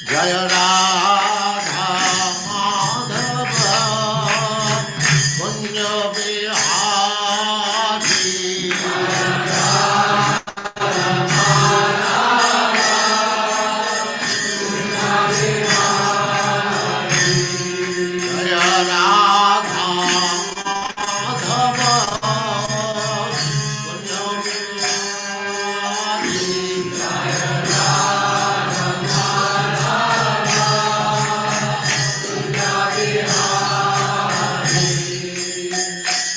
जय राधा माधव कुंज बिहारी जय राधा माधव कुंज बिहारी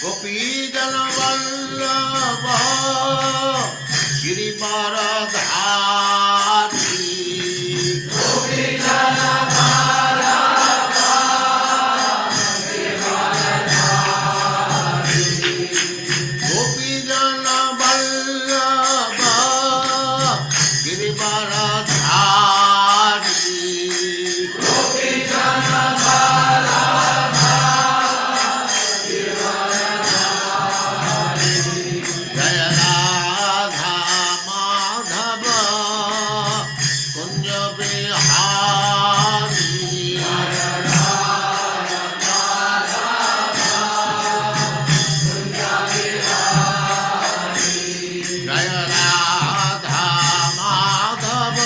गोपीजन वल्लभ गिरिवरधारी गोपीजन वल्लभ गिरिवरधारी जय राधा माधव कुंज बिहारी जय राधा माधव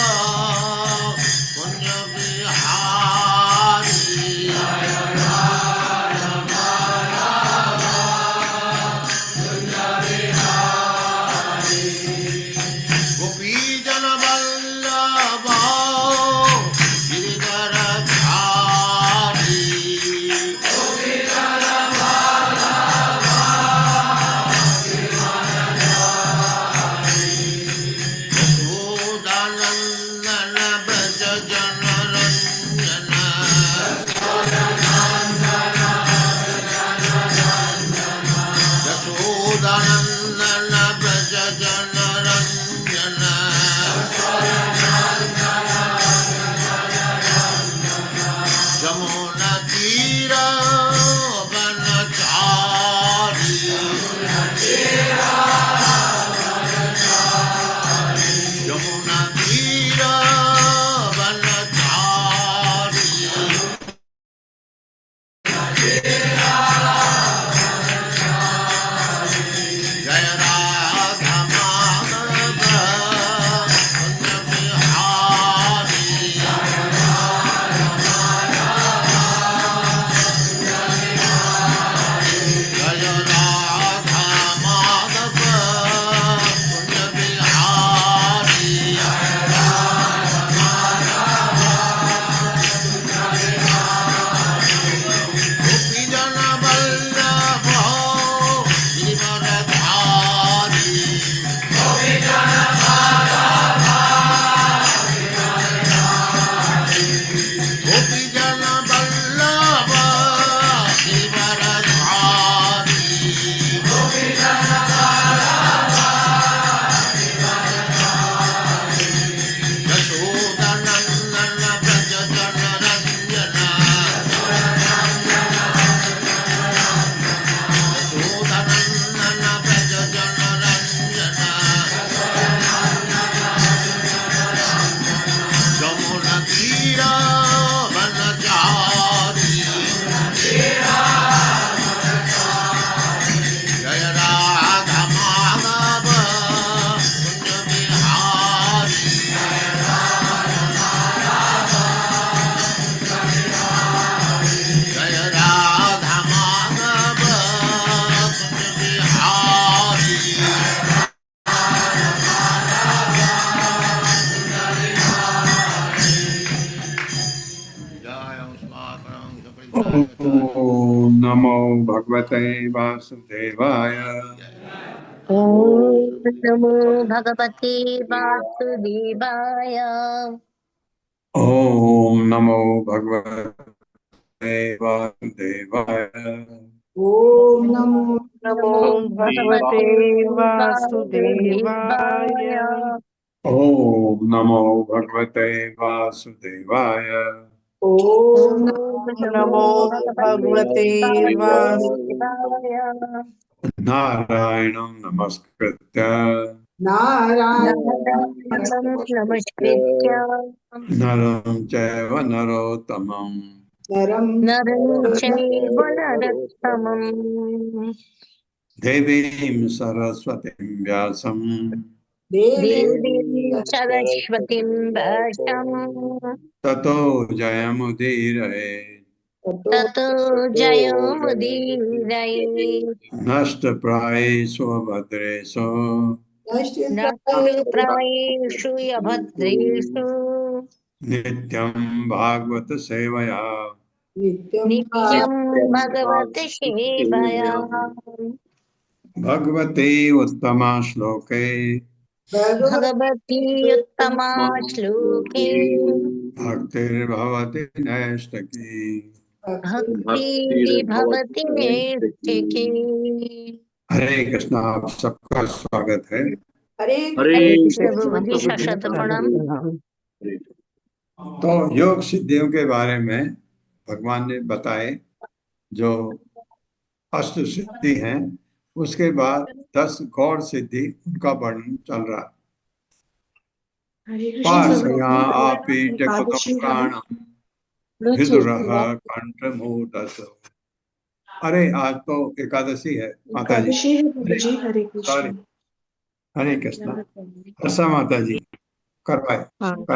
कुंज बिहारी गोपीजन वल्लभ गिरिवरधारी यशोदानंदन व्रज जनरंजन यशोदानंदन व्रज जनरंजन जमुना तीर वनचारी यमुना तीर वनचारी जय राधा माधव कुंज बिहारी जय राधा माधव कुंज बिहारी गोपीजन वल्लभ गिरिवरधारी गोपीजन वल्लभ गिरिवरधारी यशोदानंदन व्रज जनरंजन यशोदानंदन व्रज जनरंजन जमुना तीर वनचारी जय राधा माधव कुंज बिहारी जय राधा माधव कुंज बिहारी जय उस्माकं सपरिवार ओम नमो भगवते वासुदेवाय। ओम नमो भगवते वासुदेवाय। ओम नमो भगवते वासुदेवाय। ओम नमो नमो भगवते वासुदेवाय। वासुदेवाय। ओम नमो भगवते वासुदेवाय। ओम ओम नमो नमो भगवते भगवते वासुदेवाय। वासुदेवाय। नारायणं नमस्कृत्य नारायणं नमस्कृत्य नरं चैव नरोत्तमं नरं नरं चैव नरोत्तमम् देवीं सरस्वतीं व्यासं देवीं सरस्वतीं व्यासं ततो जयमुदीरये। ततो जयमुदीरये। नष्टप्रायेषु भद्रेषु नष्टप्रायेषु यभद्रेषु नित्यं भागवत सेवया नित्यं नित्यं भगवत् सेवया भगवते उत्तमा श्लोके भगवती उत्तमा श्लोके भक्तिर्भवति नैष्ठकी। भक्तिर्भवति नैष्ठिकी। हरे कृष्णा, आप सबका स्वागत है। हरे हरे कृष्ण प्रभु जी, शत प्रणाम। तो योग सिद्धियों के बारे में भगवान ने बताए, जो अष्ट सिद्धि हैं, उसके बाद 10 गौर सिद्धि, उनका वर्णन चल रहा है। पाशया आपीठ प्राणम विदुरः कंठमूदस। अरे आज तो एकादशी है माता जी। हरे सॉरी, कृष्ण। हरे कृष्णा। हर्षा माता जी करवाए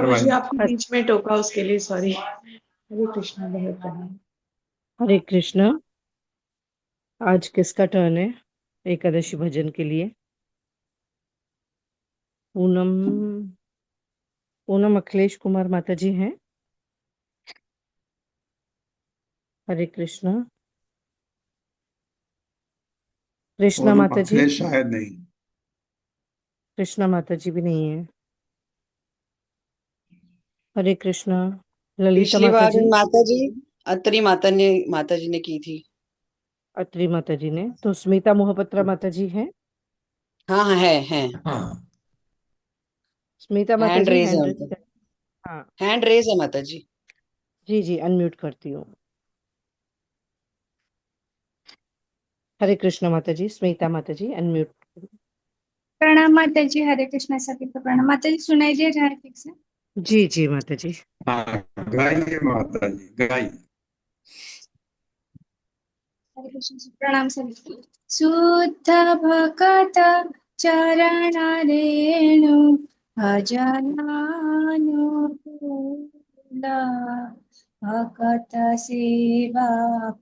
मुझे आपको बीच में टोका, उसके लिए सॉरी। हरे कृष्ण। बहुत प्रणाम। हरे कृष्ण। आज किसका टर्न है एकादशी भजन के लिए? पूनम पूनम अखिलेश कुमार माता जी हैं। हरे कृष्ण। कृष्णा माता जी, अखिलेश शायद नहीं। कृष्णा माता जी भी नहीं है। हरे कृष्ण। ललिता पिछली माता बार जी, माता जी अत्री माता जी ने की थी। अत्री माता जी ने। तो स्मिता मोहपत्रा माता जी हैं। हाँ हाँ है। हाँ, स्मिता माता हैंड जी रेज है हैंड उनका। रेज। हाँ हैंड रेज है माता जी। जी जी, अनम्यूट करती हूँ। हरे कृष्ण माता जी। स्मिता माता जी अनम्यूट। प्रणाम माता जी। हरे कृष्णा। सभी को प्रणाम माता जी। सुनाई दे रहा है ठीक से? जी जी माता जी। हाँ, गाइए माता जी, गाइए। हरे कृष्ण जी। प्रणाम सभी को। शुद्ध भगत चरण रेणु भजनानुकूला भगत सेवा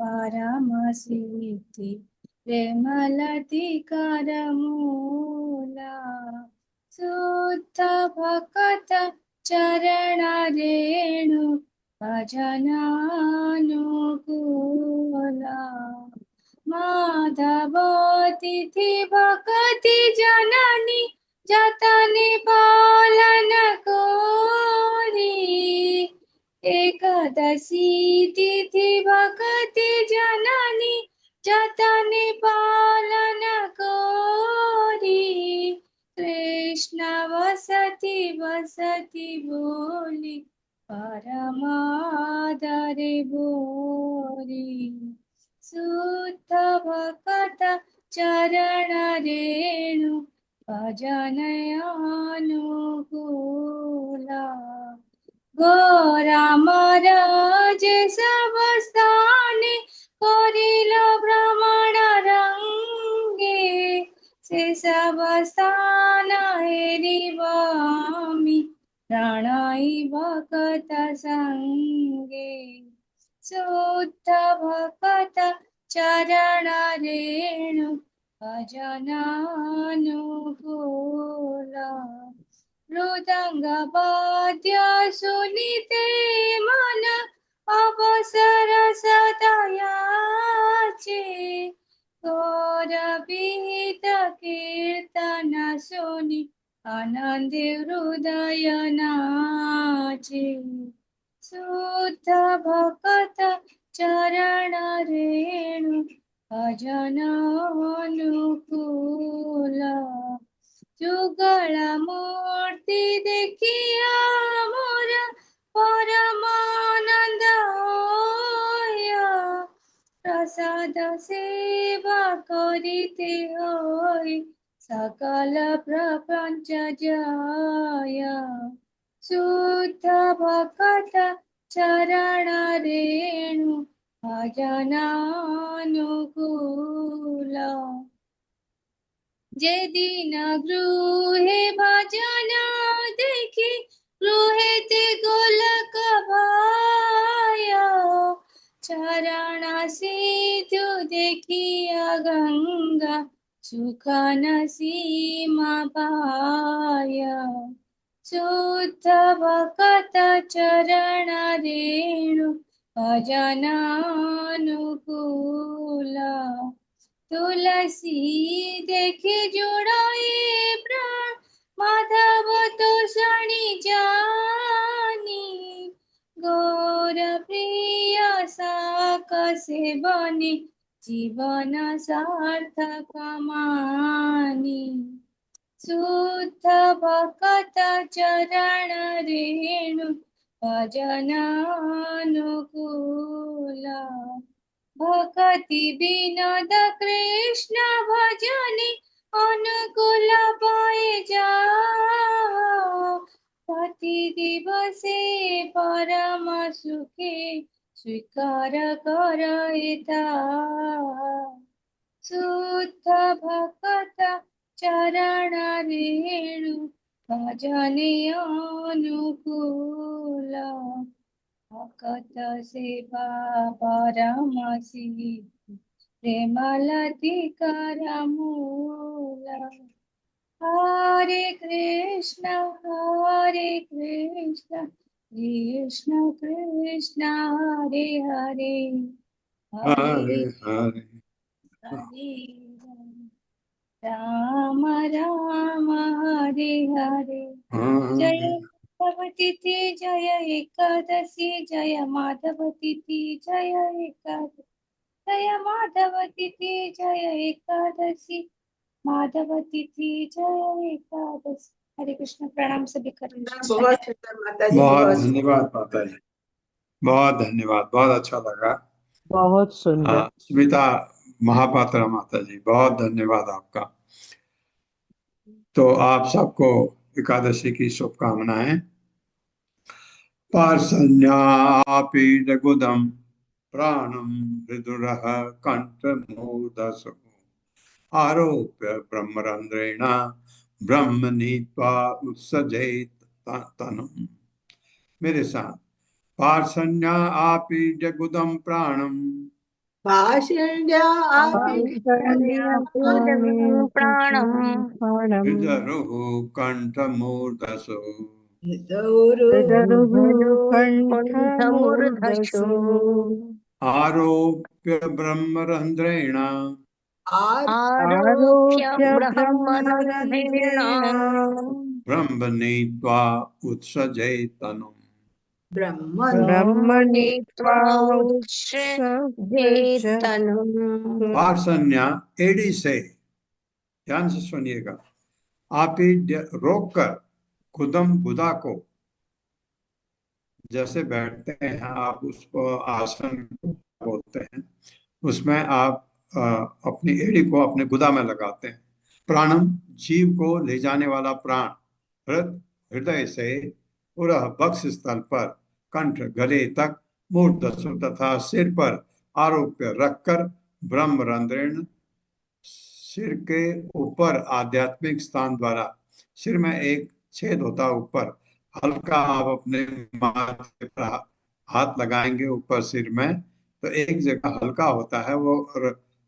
परम सिद्धि प्रेमलति कर मूला शुद्ध भगत चरण रेणु भजनानुकूला माधव तिथि भक्ति जननी जतनि पालन कोरी एकादशी तिथि भक्ति जननी जतनि पालन कोरी कृष्ण वसति वसति बोली परमादरे बोरी शुद्ध भगत चरण रेणु भजनयानुकूला गोरामराज सब स्थाने करिल भ्रमण रंगे से सब स्थान हेरिबामी प्रणयी भगत संगे शुद्ध भगत चरण रेणु भजनानुकूला मृदंग वाद्य सुनीते मन अवसर सदयाचे गौरवित कीर्तन सुनि आनंद हृदय नाचे शुद्ध भगत चरण रेणु भजनानुकूला जुगल मूर्ति देखिया मोर परमानंद होया प्रसाद सेवा करिते होई सकल प्रपंच जय शुद्ध भक्त चरण रेणु भजनानुकूल जे दिन गृहे भजन देखी गृहे ते गोलक भाय चरण सिधु देखिया गंगा सुख सीमा पाय शुद्ध भक्त चरण रेणु भजनानुकूल तुलसी देखे जोड़ाए प्राण माधव तो शनि जानी गौर प्रिय साक से बने जीवन सार्थक मानी शुद्ध भक्त चरण रेणु भजनानुकूल भक्ति विनोद कृष्ण भजनी अनुकूल पाए जाओ प्रति दिवसे परम सुखे स्वीकार कर शुद्ध भक्त चरण रेणु भजने अनुकूल भक्त सेवा परमसी प्रेमलति करमूल हरे कृष्ण कृष्ण कृष्ण हरे हरे हरे हरे हरे हरे राम राम हरे हरे जय माधव तिथि जय एकादशी जय माधव तिथि जय एकादशी जय माधव तिथि जय एकादशी माधव तिथि जय एकादशी हरे कृष्ण प्रणाम सभी करें बहुत सुंदर माता जी, बहुत बहुत धन्यवाद माता जी, बहुत धन्यवाद, बहुत अच्छा लगा। बहुत सुंदर। स्मिता महापात्रा माता जी, बहुत धन्यवाद आपका। तो आप सबको एकादशी की शुभकामनाएं। पार्षण्यापीडगुदं प्राणं विदुरः कंठमूर्धसो आरोप्य ब्रह्मरंध्रेण ब्रह्म नीत्वा उत्सजेत तनुम्। मेरे साथ पार्षण्यापीडगुदं प्राणं प्राणम विदरुः कंठमूर्धसो कंठमूर्धसो आरोप्य ब्रह्मरंध्रेण आरोप्य ब्रह्मरंध्रेण ब्रह्म नीत्वा उत्सजेत तनुम्। ब्रह्मणीत्वा उत्सजेतनुम्। पार्षण्य एड़ी से, ध्यान से सुनिएगा, आपीड्य रोककर, गुदम गुदा को, जैसे बैठते हैं आप उसको आसन बोलते हैं, उसमें आप अपनी एड़ी को अपने गुदा में लगाते हैं। प्राणम जीव को ले जाने वाला प्राण हृदय से पुरः बक्ष स्थल पर कंठ गले तक मूर्धसु तथा सिर पर आरोप्य रखकर ब्रह्मरंध्रेण सिर के ऊपर आध्यात्मिक स्थान द्वारा सिर में एक छेद होता ऊपर, हल्का आप अपने माथे पर हाथ लगाएंगे ऊपर सिर में, तो एक जगह हल्का होता है वो,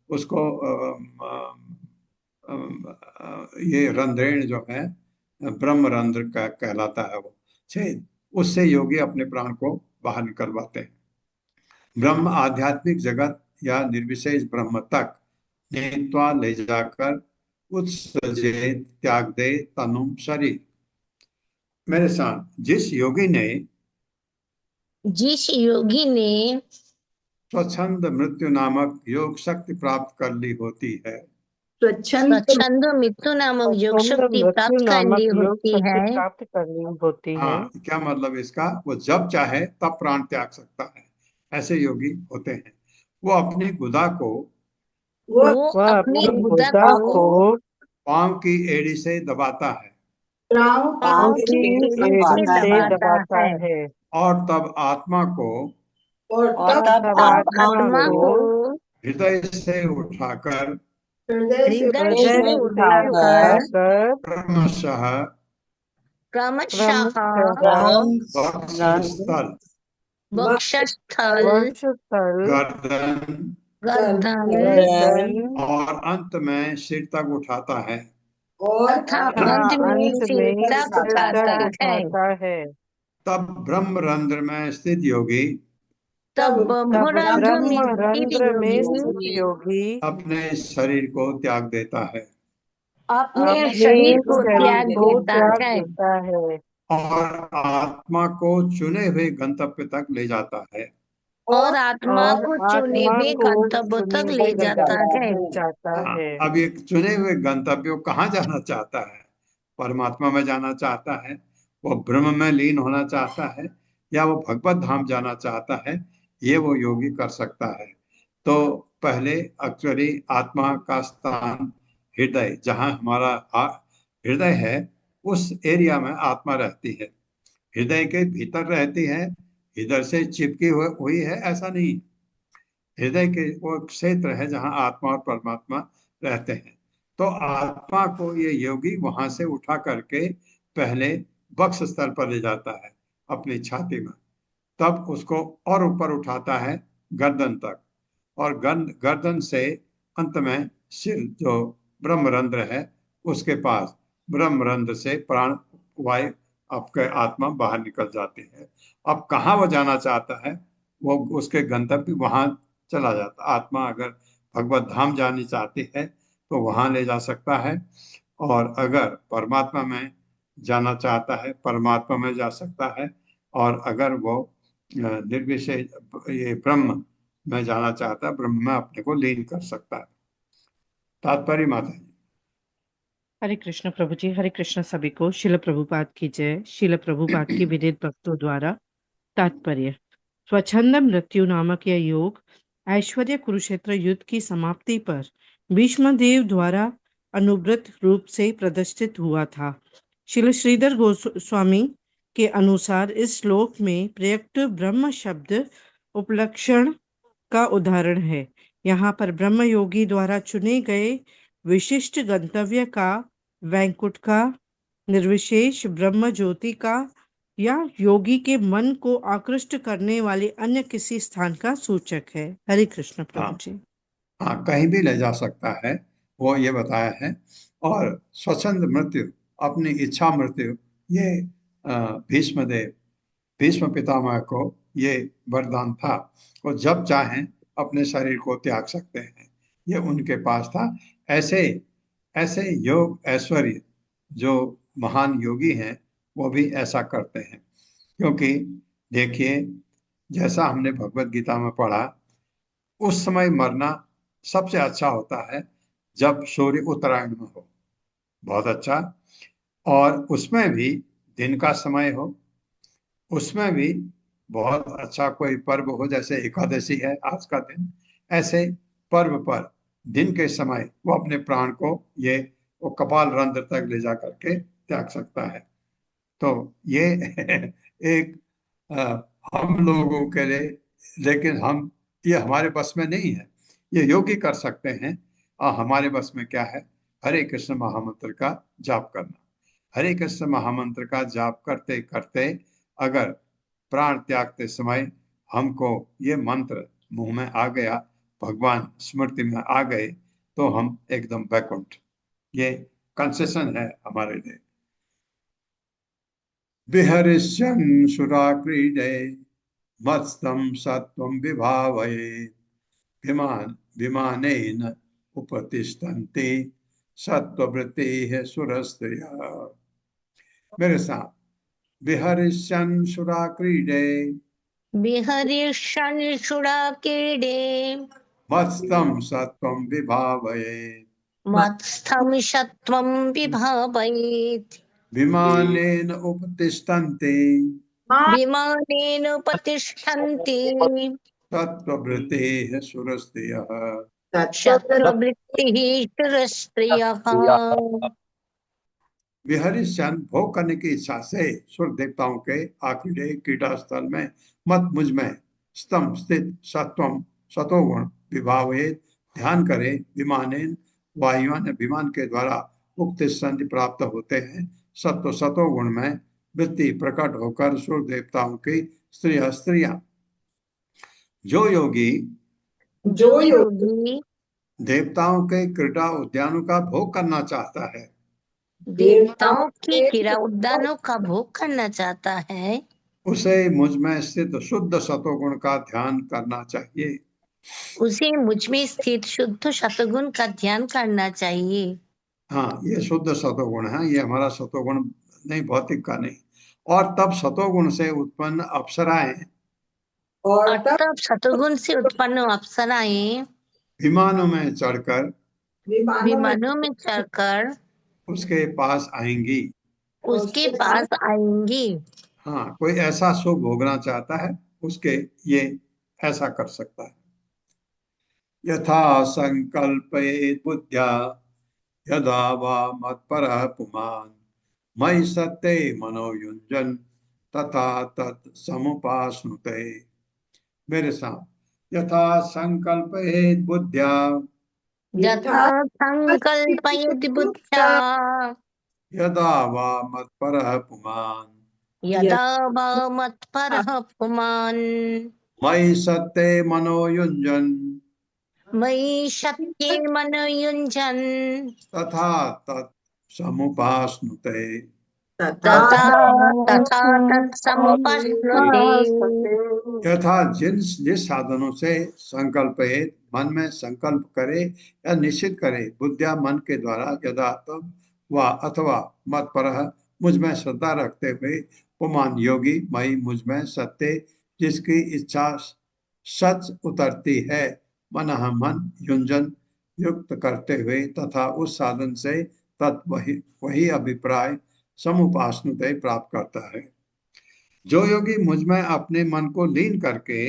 उसको ये रंध्रेण जो है ब्रह्म रंध्र का कहलाता है वो छेद, उससे योगी अपने प्राण को बाहर निकलवाते हैं। ब्रह्म आध्यात्मिक जगत या निर्विशेष ब्रह्म तक नीत्वा ले जाकर उत्सजे त्याग दे तनुम शरीर। मेरे साथ जिस योगी ने स्वच्छंद मृत्यु नामक योग शक्ति प्राप्त कर ली होती है, स्वच्छंद मृत्यु नामक योग शक्ति प्राप्त कर ली होती है। हाँ, क्या मतलब इसका? वो जब चाहे तब प्राण त्याग सकता है, ऐसे योगी होते हैं। वो अपनी गुदा को पांव की एड़ी से दबाता है पाँव पाँव की की एड़ी से एड़ी दबाता से है दबाता है और तब आत्मा को और और तब तब तब आत्मा आत्मा को को हृदय से उठाकर हृदय से हृदय हृदय से से उठाकर उठाकर उठाकर क्रमशः क्रमशः वक्षस्थल, वक्षस्थल, वक्षस्थल, गर्दन गर्दन गर्दन और अंत में सिर तक उठाता है। और तथा तथा अंत में अंत सिर में तक सिर उठाता तक है। उठाता है। तब ब्रह्म रंध्र में स्थित योगी तब तब ब्रह्मरंध्र में ब्रह्म स्थित रंध्र में स्थित योगी योगी अपने शरीर को त्याग देता है अपने अपने शरीर को शरीर त्याग को देता त्याग है देता है और आत्मा को चुने हुए गंतव्य तक ले जाता है। और आत्मा और को चुने आत्मा हुए को गंतव्य चुने तक हुए ले जाता गंतव्य है। ले जाता है। अब ये चुने हुए गंतव्य कहाँ जाना चाहता है? परमात्मा में जाना चाहता है, वो ब्रह्म में लीन होना चाहता है, या वो भगवत धाम जाना चाहता है, ये वो योगी कर सकता है। तो पहले एक्चुअली आत्मा का स्थान हृदय, जहाँ हमारा हृदय है, उस एरिया में आत्मा रहती है। हृदय के भीतर रहती है, इधर से चिपकी हुई है ऐसा नहीं। हृदय के वो क्षेत्र है जहाँ आत्मा और परमात्मा रहते हैं। तो आत्मा को ये योगी वहां से उठा करके पहले वक्ष स्थल पर ले जाता है, अपनी छाती में। तब उसको और ऊपर उठाता है गर्दन तक, और गर्दन से अंत में सिर, जो ब्रह्मरंध्र है उसके पास, ब्रह्मरंध्र से प्राण वायु आपके आत्मा बाहर निकल जाती है। अब कहाँ वो जाना चाहता है, वो उसके गंतव्य वहां चला जाता। आत्मा अगर भगवत धाम जानी चाहती है तो वहां ले जा सकता है, और अगर परमात्मा में जाना चाहता है परमात्मा में जा सकता है, और अगर वो निर्विशेष ये ब्रह्म में जाना चाहता है, ब्रह्म में अपने को लीन कर सकता है। तात्पर्य माता जी। हरे कृष्ण प्रभु जी। हरे कृष्ण सभी को। शिल प्रभुपाद की जय। शिल प्रभुपाद की विदित भक्तों द्वारा तात्पर्य। स्वच्छंद मृत्यु नामक यह योग ऐश्वर्य कुरुक्षेत्र युद्ध की समाप्ति पर भीष्मदेव द्वारा अनुव्रत रूप से प्रदर्शित हुआ था। श्रील श्रीधर गोस्वामी के अनुसार इस श्लोक में प्रयुक्त ब्रह्म शब्द उपलक्षण का उदाहरण है। यहाँ पर ब्रह्म योगी द्वारा चुने गए विशिष्ट गंतव्य का, वैकुंठ का, निर्विशेष ब्रह्म ज्योति का, या योगी के मन को आकृष्ट करने वाले अन्य किसी स्थान का सूचक है। हरे कृष्ण प्रभु जी। हाँ, कहीं भी ले जा सकता है, वो ये बताया है। और स्वच्छंद मृत्यु, अपनी इच्छा मृत्यु, ये भीष्म पितामह को ये वरदान था। वो जब चाहें अपने शरीर को त्याग सकते हैं, ये उनके पास था। ऐसे ऐसे योग ऐश्वर्य जो महान योगी हैं वो भी ऐसा करते हैं। क्योंकि देखिए, जैसा हमने भगवत गीता में पढ़ा, उस समय मरना सबसे अच्छा होता है जब सूर्य उत्तरायण में हो, बहुत अच्छा। और उसमें भी दिन का समय हो, उसमें भी बहुत अच्छा कोई पर्व हो, जैसे एकादशी है आज का दिन, ऐसे पर्व पर दिन के समय वो अपने प्राण को ये वो कपाल रंध्र तक ले जा करके त्याग सकता है। तो ये एक हम लोगों के लिए, लेकिन हम, ये हमारे बस में नहीं है। ये योगी कर सकते हैं, और हमारे बस में क्या है? हरे कृष्ण महामंत्र का जाप करना। हरे कृष्ण महामंत्र का जाप करते करते अगर प्राण त्यागते समय हमको ये मंत्र मुंह में आ गया, भगवान स्मृति में आ गए, तो हम एकदम वैकुंठ। ये कंसेशन है हमारे लिए। विहरिष्यन् सुराक्रीडे मत्स्थं सत्वं विभावये विमानेन उपतिष्ठन्ते सत्ववृत्तेः सुरस्त्रियः। मेरे साथ, विहरिष्यन् सुराक्रीडे विहरिष्यन्सुराकीडे मत्स्थं सत्वं विभावये मत्स्थं सत्वं विभावयेत् विमानेन उपतिष्ठन्ते विमानेन प्रतिष्ठन्ति सत्ववृत्तेः सुरस्त्रियः। शत्रुवृत्तिः ईश्वरस्त्रियः विहरिष्यन् भोग करने की इच्छा से सूर्य देवताओं के आखिरी क्रीड़ा स्थल में मत मुझ में स्तम स्थित सत्वम सतोगुण विभावेत ध्यान करे विमानेन वायुयान विमान के द्वारा उक्त संधि प्राप्त होते हैं। सत्व सतोगुण में वृत्ति प्रकट होकर सूर्य देवताओं की स्त्रियां जो योगी देवताओं के क्रीड़ा उद्यानों का भोग करना चाहता है देवताओं की क्रीड़ा उद्यानों का भोग करना चाहता है उसे मुझ में स्थित शुद्ध सतोगुण का ध्यान करना चाहिए। उसे मुझ में स्थित शुद्ध सतोगुण का ध्यान करना चाहिए। हाँ, ये शुद्ध सतोगुण है, ये हमारा सतोगुण नहीं, भौतिक का नहीं। और तब सतोगुण से उत्पन्न अप्सराएं और तब सतोगुण से उत्पन्न अप्सराएं विमानों में चढ़कर उसके पास आएंगी। हाँ, कोई ऐसा सुख भोगना चाहता है उसके ये ऐसा कर सकता है। यथा संकल्पयेत् बुद्ध्या यदा वा मत्परः पुमान् मयि सत्ते मनोयुञ्जन् तथा तत् समुपाश्नुते। मेरे साथ, यथा संकल्पयेत् बुद्ध्या यदा वा मत्परः पुमान् मयि सत्ते मनोयुञ्जन् तथा तत् समुपाश्नुते। यथा जिस साधनों से संकल्पित मन में संकल्प करे या निश्चित करे बुद्धिया मन के द्वारा यदा तब वा अथवा मत पर मुझ में श्रद्धा रखते हुए पुमान योगी मई मुझ में सत्य जिसकी इच्छा सच उतरती है मन युंजन युक्त करते हुए तथा उस साधन से तत् वही अभिप्राय समुपाश्नुते प्राप्त करता है। जो योगी मुझ में अपने मन को लीन करके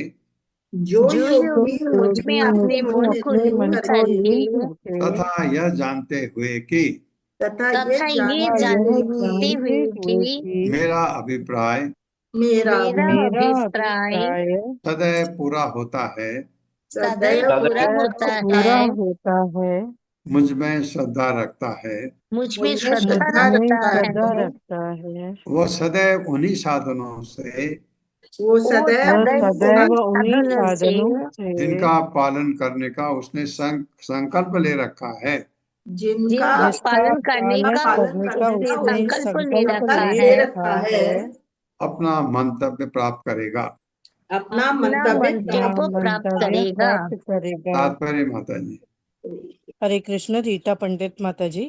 तथा यह जानते हुए कि मेरा अभिप्राय सदैव पूरा होता है मुझ में श्रद्धा रखता है वो सदैव उन्हीं साधनों से जिनका पालन करने का उसने संकल्प ले रखा है जिनका पालन करने का संकल्प ले रखा है अपना मंतव्य प्राप्त करेगा अपना मंतव्य प्राप्त करेगा। तात्पर्य माता जी। हरे कृष्ण। रीता पंडित माता जी।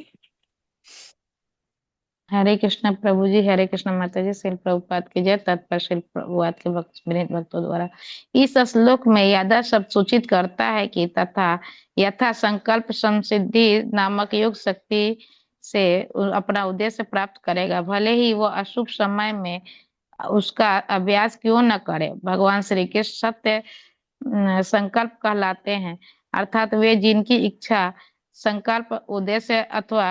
हरे कृष्ण प्रभु जी, हरे कृष्ण माता जी। श्रील प्रभुपाद की जय। तत्पर श्रील प्रभुपाद के भक्तों द्वारा इस श्लोक में यादा शब्द सूचित करता है कि तथा यथा संकल्प संसिद्धि नामक योग शक्ति से अपना उद्देश्य प्राप्त करेगा, भले ही वो अशुभ समय में उसका अभ्यास क्यों न करे। भगवान श्री कृष्ण सत्य संकल्प कहलाते हैं, अर्थात वे जिनकी इच्छा संकल्प उद्देश्य अथवा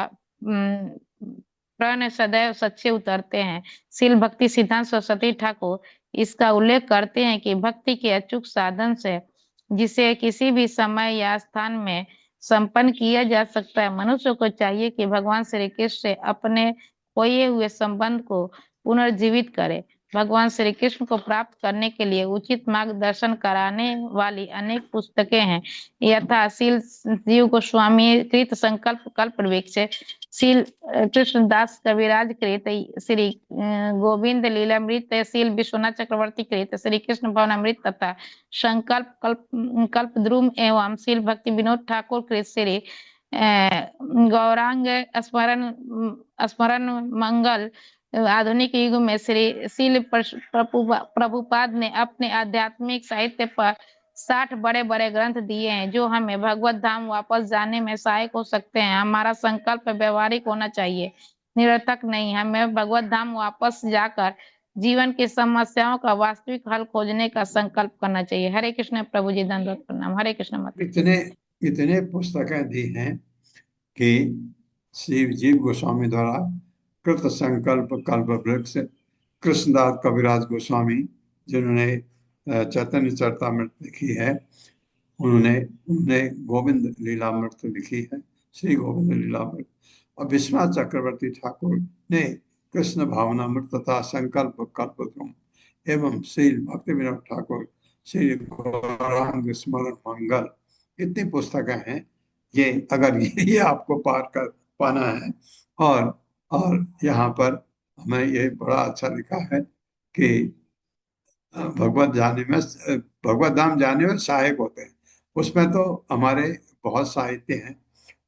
प्रण सदैव सच्चे उतरते हैं। शील भक्ति सिद्धांत सरस्वती ठाकुर इसका उल्लेख करते हैं कि भक्ति के अचूक साधन से जिसे किसी भी समय या स्थान में संपन्न किया जा सकता है। मनुष्य को चाहिए कि भगवान श्री कृष्ण से अपने खोए हुए संबंध को पुनर्जीवित करे। भगवान श्री कृष्ण को प्राप्त करने के लिए उचित मार्गदर्शन कराने वाली अनेक पुस्तकें हैं, यथा शील जीव गोस्वामी कृत संकल्प कल्प वृक्ष, शील कृष्णदास कविराज कृत श्री गोविंद लीलामृत, शील विश्वनाथ चक्रवर्ती कृत श्री कृष्ण भवनामृत तथा संकल्प कल्प द्रुम एवं शील भक्ति विनोद ठाकुर कृत श्री गौरांग स्मरण मंगल। आधुनिक युग में श्री शील प्रभुपाद ने अपने आध्यात्मिक साहित्य पर 60 बड़े बड़े ग्रंथ दिए हैं जो हमें भगवत धाम वापस जाने में सहायक हो सकते हैं। हमारा संकल्प व्यवहारिक होना चाहिए, निरर्थक नहीं। हमें भगवत धाम वापस जाकर जीवन की समस्याओं का वास्तविक हल खोजने का संकल्प करना चाहिए। हरे कृष्ण प्रभु जी, दंडवत प्रणाम। हरे कृष्ण माता। इतने पुस्तकें दी हैं कि शिव जीव गोस्वामी द्वारा कृत संकल्प कल्प वृक्ष, कृष्णदास कविराज गोस्वामी जिन्होंने चैतन्य चरितामृत लिखी है, उन्होंने उन्होंने गोविंद लीलामृत लिखी है, श्री गोविंद लीलामृत, और विश्वनाथ चक्रवर्ती ठाकुर ने कृष्ण भावनामृत तथा संकल्प कल्पद्रुम एवं श्री भक्ति विनोद ठाकुर श्री गौरांग स्मरण मंगल, इतनी पुस्तकें हैं। ये अगर ये आपको पार कर पाना है, और यहाँ पर हमें ये बड़ा अच्छा लिखा है कि भगवत जाने में, भगवत धाम जाने में सहायक होते हैं। उसमें तो हमारे बहुत साहित्य हैं,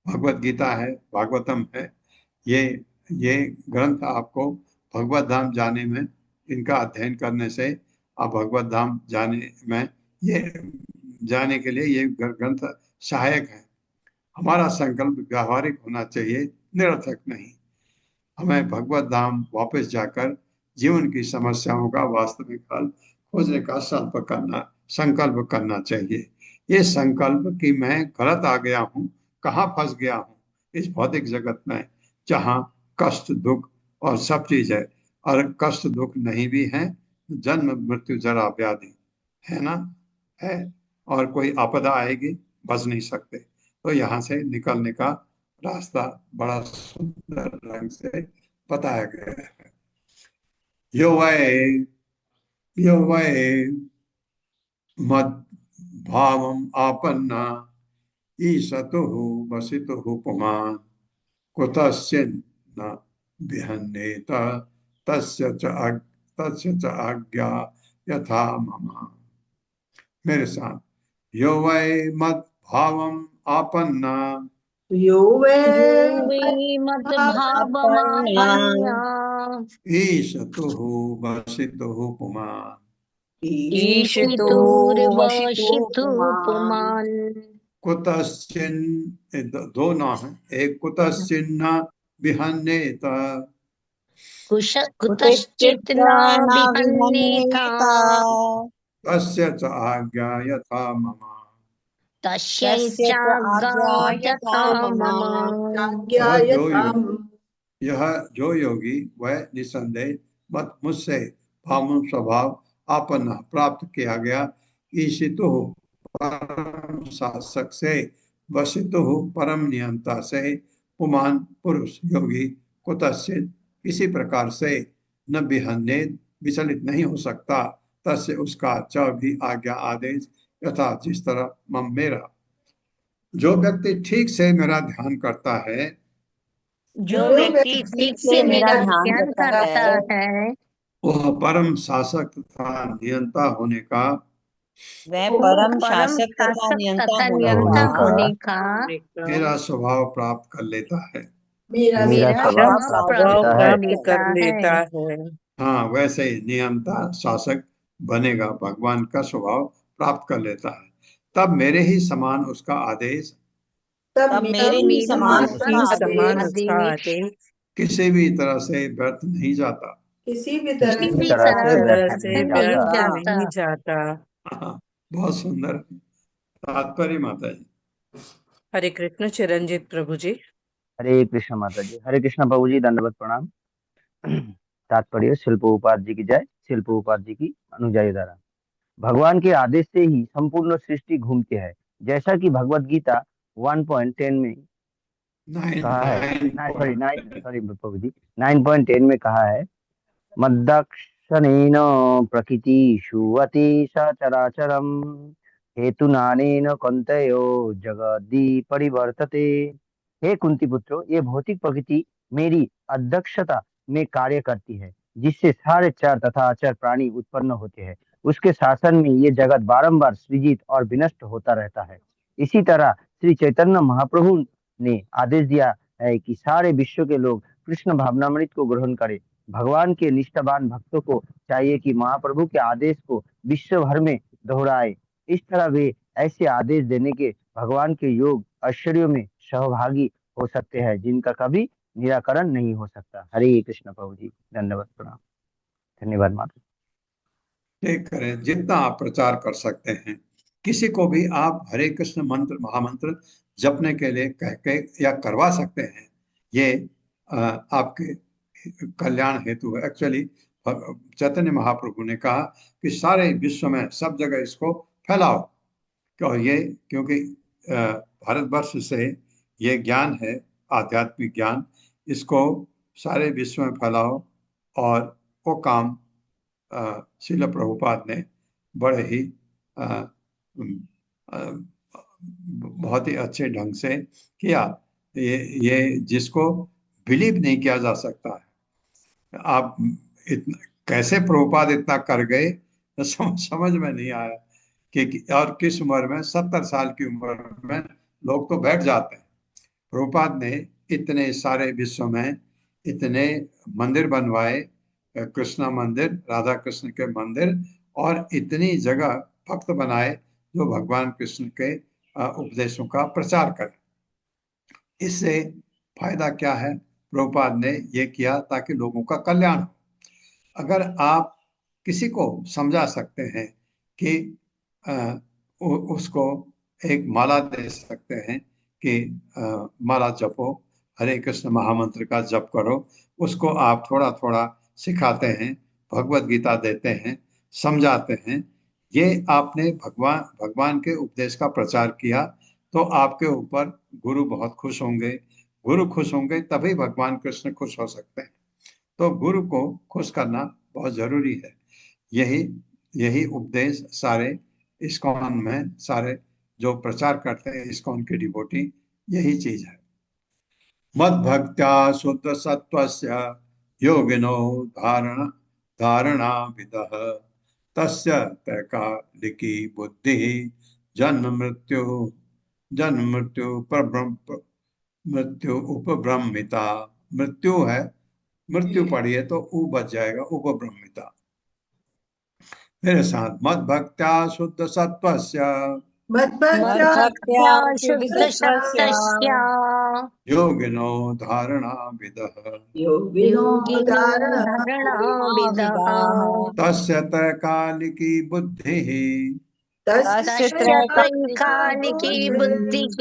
भगवत गीता है, भागवतम है, ये ग्रंथ आपको भगवत धाम जाने में, इनका अध्ययन करने से आप भगवत धाम जाने में, ये जाने के लिए ये ग्रंथ सहायक है। हमारा संकल्प व्यावहारिक होना चाहिए, निरर्थक नहीं। हमें भगवत धाम वापस जाकर जीवन की समस्याओं का वास्तविक हल खोजने का संकल्प करना चाहिए। ये संकल्प कि मैं गलत आ गया हूँ, कहाँ फंस गया हूँ इस भौतिक जगत में, जहाँ कष्ट दुख और सब चीज है, और कष्ट दुख नहीं भी है, जन्म मृत्यु जरा व्याधि है ना, है, और कोई आपदा आएगी, बच नहीं सकते। तो यहाँ से निकलने का रास्ता बड़ा सुंदर रंग से बताया गया है। यो वै मद भावम आपन्ना ईशतुः वसितुः पुमान् कुतश्चिन्न विहन्नेत तस्य च आज्ञा यथा मम। मेरे साथ, यो वै मद भावम आपन्ना यो वे मद्भावमापन्ना ईशतुः वसितुः पुमान् ईशितुर्वशितु पुमान् कुतश्चिन्, दो ना है, एक कुतश्चिन्न विहन्नेत कुतश्चित् न विहन्नेता तस्य च आज्ञा यथा मम। तस्य चाज्ञा यथा मम। आज्ञा वह यथा यह जो योगी वह निसंदेह मत मुझसे भावम स्वभाव आपन प्राप्त किया गया, ईशितु परम शासक से, वशितु परम नियंता से, पुमान पुरुष योगी, कुतश्चित किसी प्रकार से, न विहन्ने विचलित नहीं हो सकता, तस्य उसका च भी आज्ञा आदेश यथा जिस तरह मम मेरा। जो व्यक्ति ठीक से मेरा ध्यान करता है, जो व्यक्ति ठीक से मेरा ध्यान करता है, वह परम शासक तथा नियंता होने का, वह वो परम परम शासक तथा शासक नियंता तथा होने नियंता का होने का मेरा स्वभाव प्राप्त कर लेता है। मेरा स्वभाव प्राप्त कर कर लेता लेता है। है। हाँ, वैसे ही नियंता शासक बनेगा, भगवान का स्वभाव प्राप्त कर लेता है। तब मेरे ही समान उसका आदेश तब मेरे ही समान उसका समान आदेश उसका आदेश किसी भी तरह से व्यर्थ नहीं जाता। किसी भी किसी भी तरह तरह तरह से से नहीं व्यर्थ जाता। नहीं जाता। हाँ, बहुत सुंदर तात्पर्य माता जी। हरे कृष्ण चिरंजीत प्रभु जी। हरे कृष्ण माता जी। हरे कृष्ण प्रभु जी, दंडवत प्रणाम। तात्पर्य शिल प्रभुपाद जी की जय। शिल प्रभुपाद जी की अनुजाई द्वारा भगवान के आदेश से ही संपूर्ण सृष्टि घूमती है, जैसा कि भगवत गीता 1.10 में कहा है, सॉरी प्रभु जी, 9.10 में कहा है, मद्दक्षिणेन प्रकृतिषु अति सचराचरम हेतुनानेन कौन्तेयो जगदि परिवर्तते। हे कुंती पुत्रो, ये भौतिक प्रकृति मेरी अध्यक्षता में कार्य करती है, जिससे सारे चर तथा अचर प्राणी उत्पन्न होते हैं। उसके शासन में ये जगत बारंबार सृजित और विनष्ट होता रहता है। इसी तरह श्री चैतन्य महाप्रभु ने आदेश दिया है कि सारे विश्व के लोग कृष्ण भावनामृत को ग्रहण करें। भगवान के निष्ठावान भक्तों को चाहिए कि महाप्रभु के आदेश को विश्व भर में दोहराए। इस तरह वे ऐसे आदेश देने के भगवान के योग ऐश्वर्यों में सहभागी हो सकते हैं, जिनका कभी निराकरण नहीं हो सकता। हरे कृष्ण प्रभु जी, धन्यवाद प्रणाम। धन्यवाद माता। ठीक करें, जितना आप प्रचार कर सकते हैं किसी को भी आप हरे कृष्ण मंत्र महामंत्र जपने के लिए कह के या करवा सकते हैं। ये आपके कल्याण हेतु है। एक्चुअली चैतन्य महाप्रभु ने कहा कि सारे विश्व में सब जगह इसको फैलाओ, क्योंकि भारतवर्ष से ये ज्ञान है, आध्यात्मिक ज्ञान, इसको सारे विश्व में फैलाओ। और वो काम श्रील प्रभुपाद ने बड़े ही बहुत ही अच्छे ढंग से किया। ये जिसको बिलीव नहीं किया जा सकता है। आप कैसे प्रभुपाद इतना कर गए तो समझ में नहीं आया कि और किस उम्र में, 70 साल की उम्र में लोग तो बैठ जाते हैं। प्रभुपाद ने इतने सारे विश्व में इतने मंदिर बनवाए, कृष्णा मंदिर, राधा कृष्ण के मंदिर, और इतनी जगह भक्त बनाए जो भगवान कृष्ण के उपदेशों का प्रचार करें। इससे फायदा क्या है? प्रभुपाद ने ये किया ताकि लोगों का कल्याण हो। अगर आप किसी को समझा सकते हैं कि उसको एक माला दे सकते हैं कि माला जपो, हरे कृष्ण महामंत्र का जप करो, उसको आप थोड़ा थोड़ा सिखाते हैं, भगवत गीता देते हैं, समझाते हैं, ये आपने भगवान के उपदेश का प्रचार किया, तो आपके ऊपर गुरु बहुत खुश होंगे। गुरु खुश होंगे तभी भगवान कृष्ण खुश हो सकते हैं। तो गुरु को खुश करना बहुत जरूरी है। यही उपदेश सारे इस्कॉन में, सारे जो प्रचार करते हैं इस्कॉन के डिवोटी, यही चीज है। मद भक्त्या शुद्ध सत्वस्य योगिनो धारणा विदः तस्य त्रैकालिकी बुद्धि जन्म मृत्यु उपब्रह्मिता। मृत्यु है, मृत्यु पढ़िए तो ऊ बच जाएगा, उपब्रह्मिता। मेरे साथ, मद भक्त्या शुद्ध सत्वस्य मद्भक्त्या शुद्ध सत्तस्य योगिनो धारणा विदः योगिनो धारणा धारणाविदः तस्य त्रैकालिकी बुद्धिः तस्य त्रैकालिकी बुद्धिः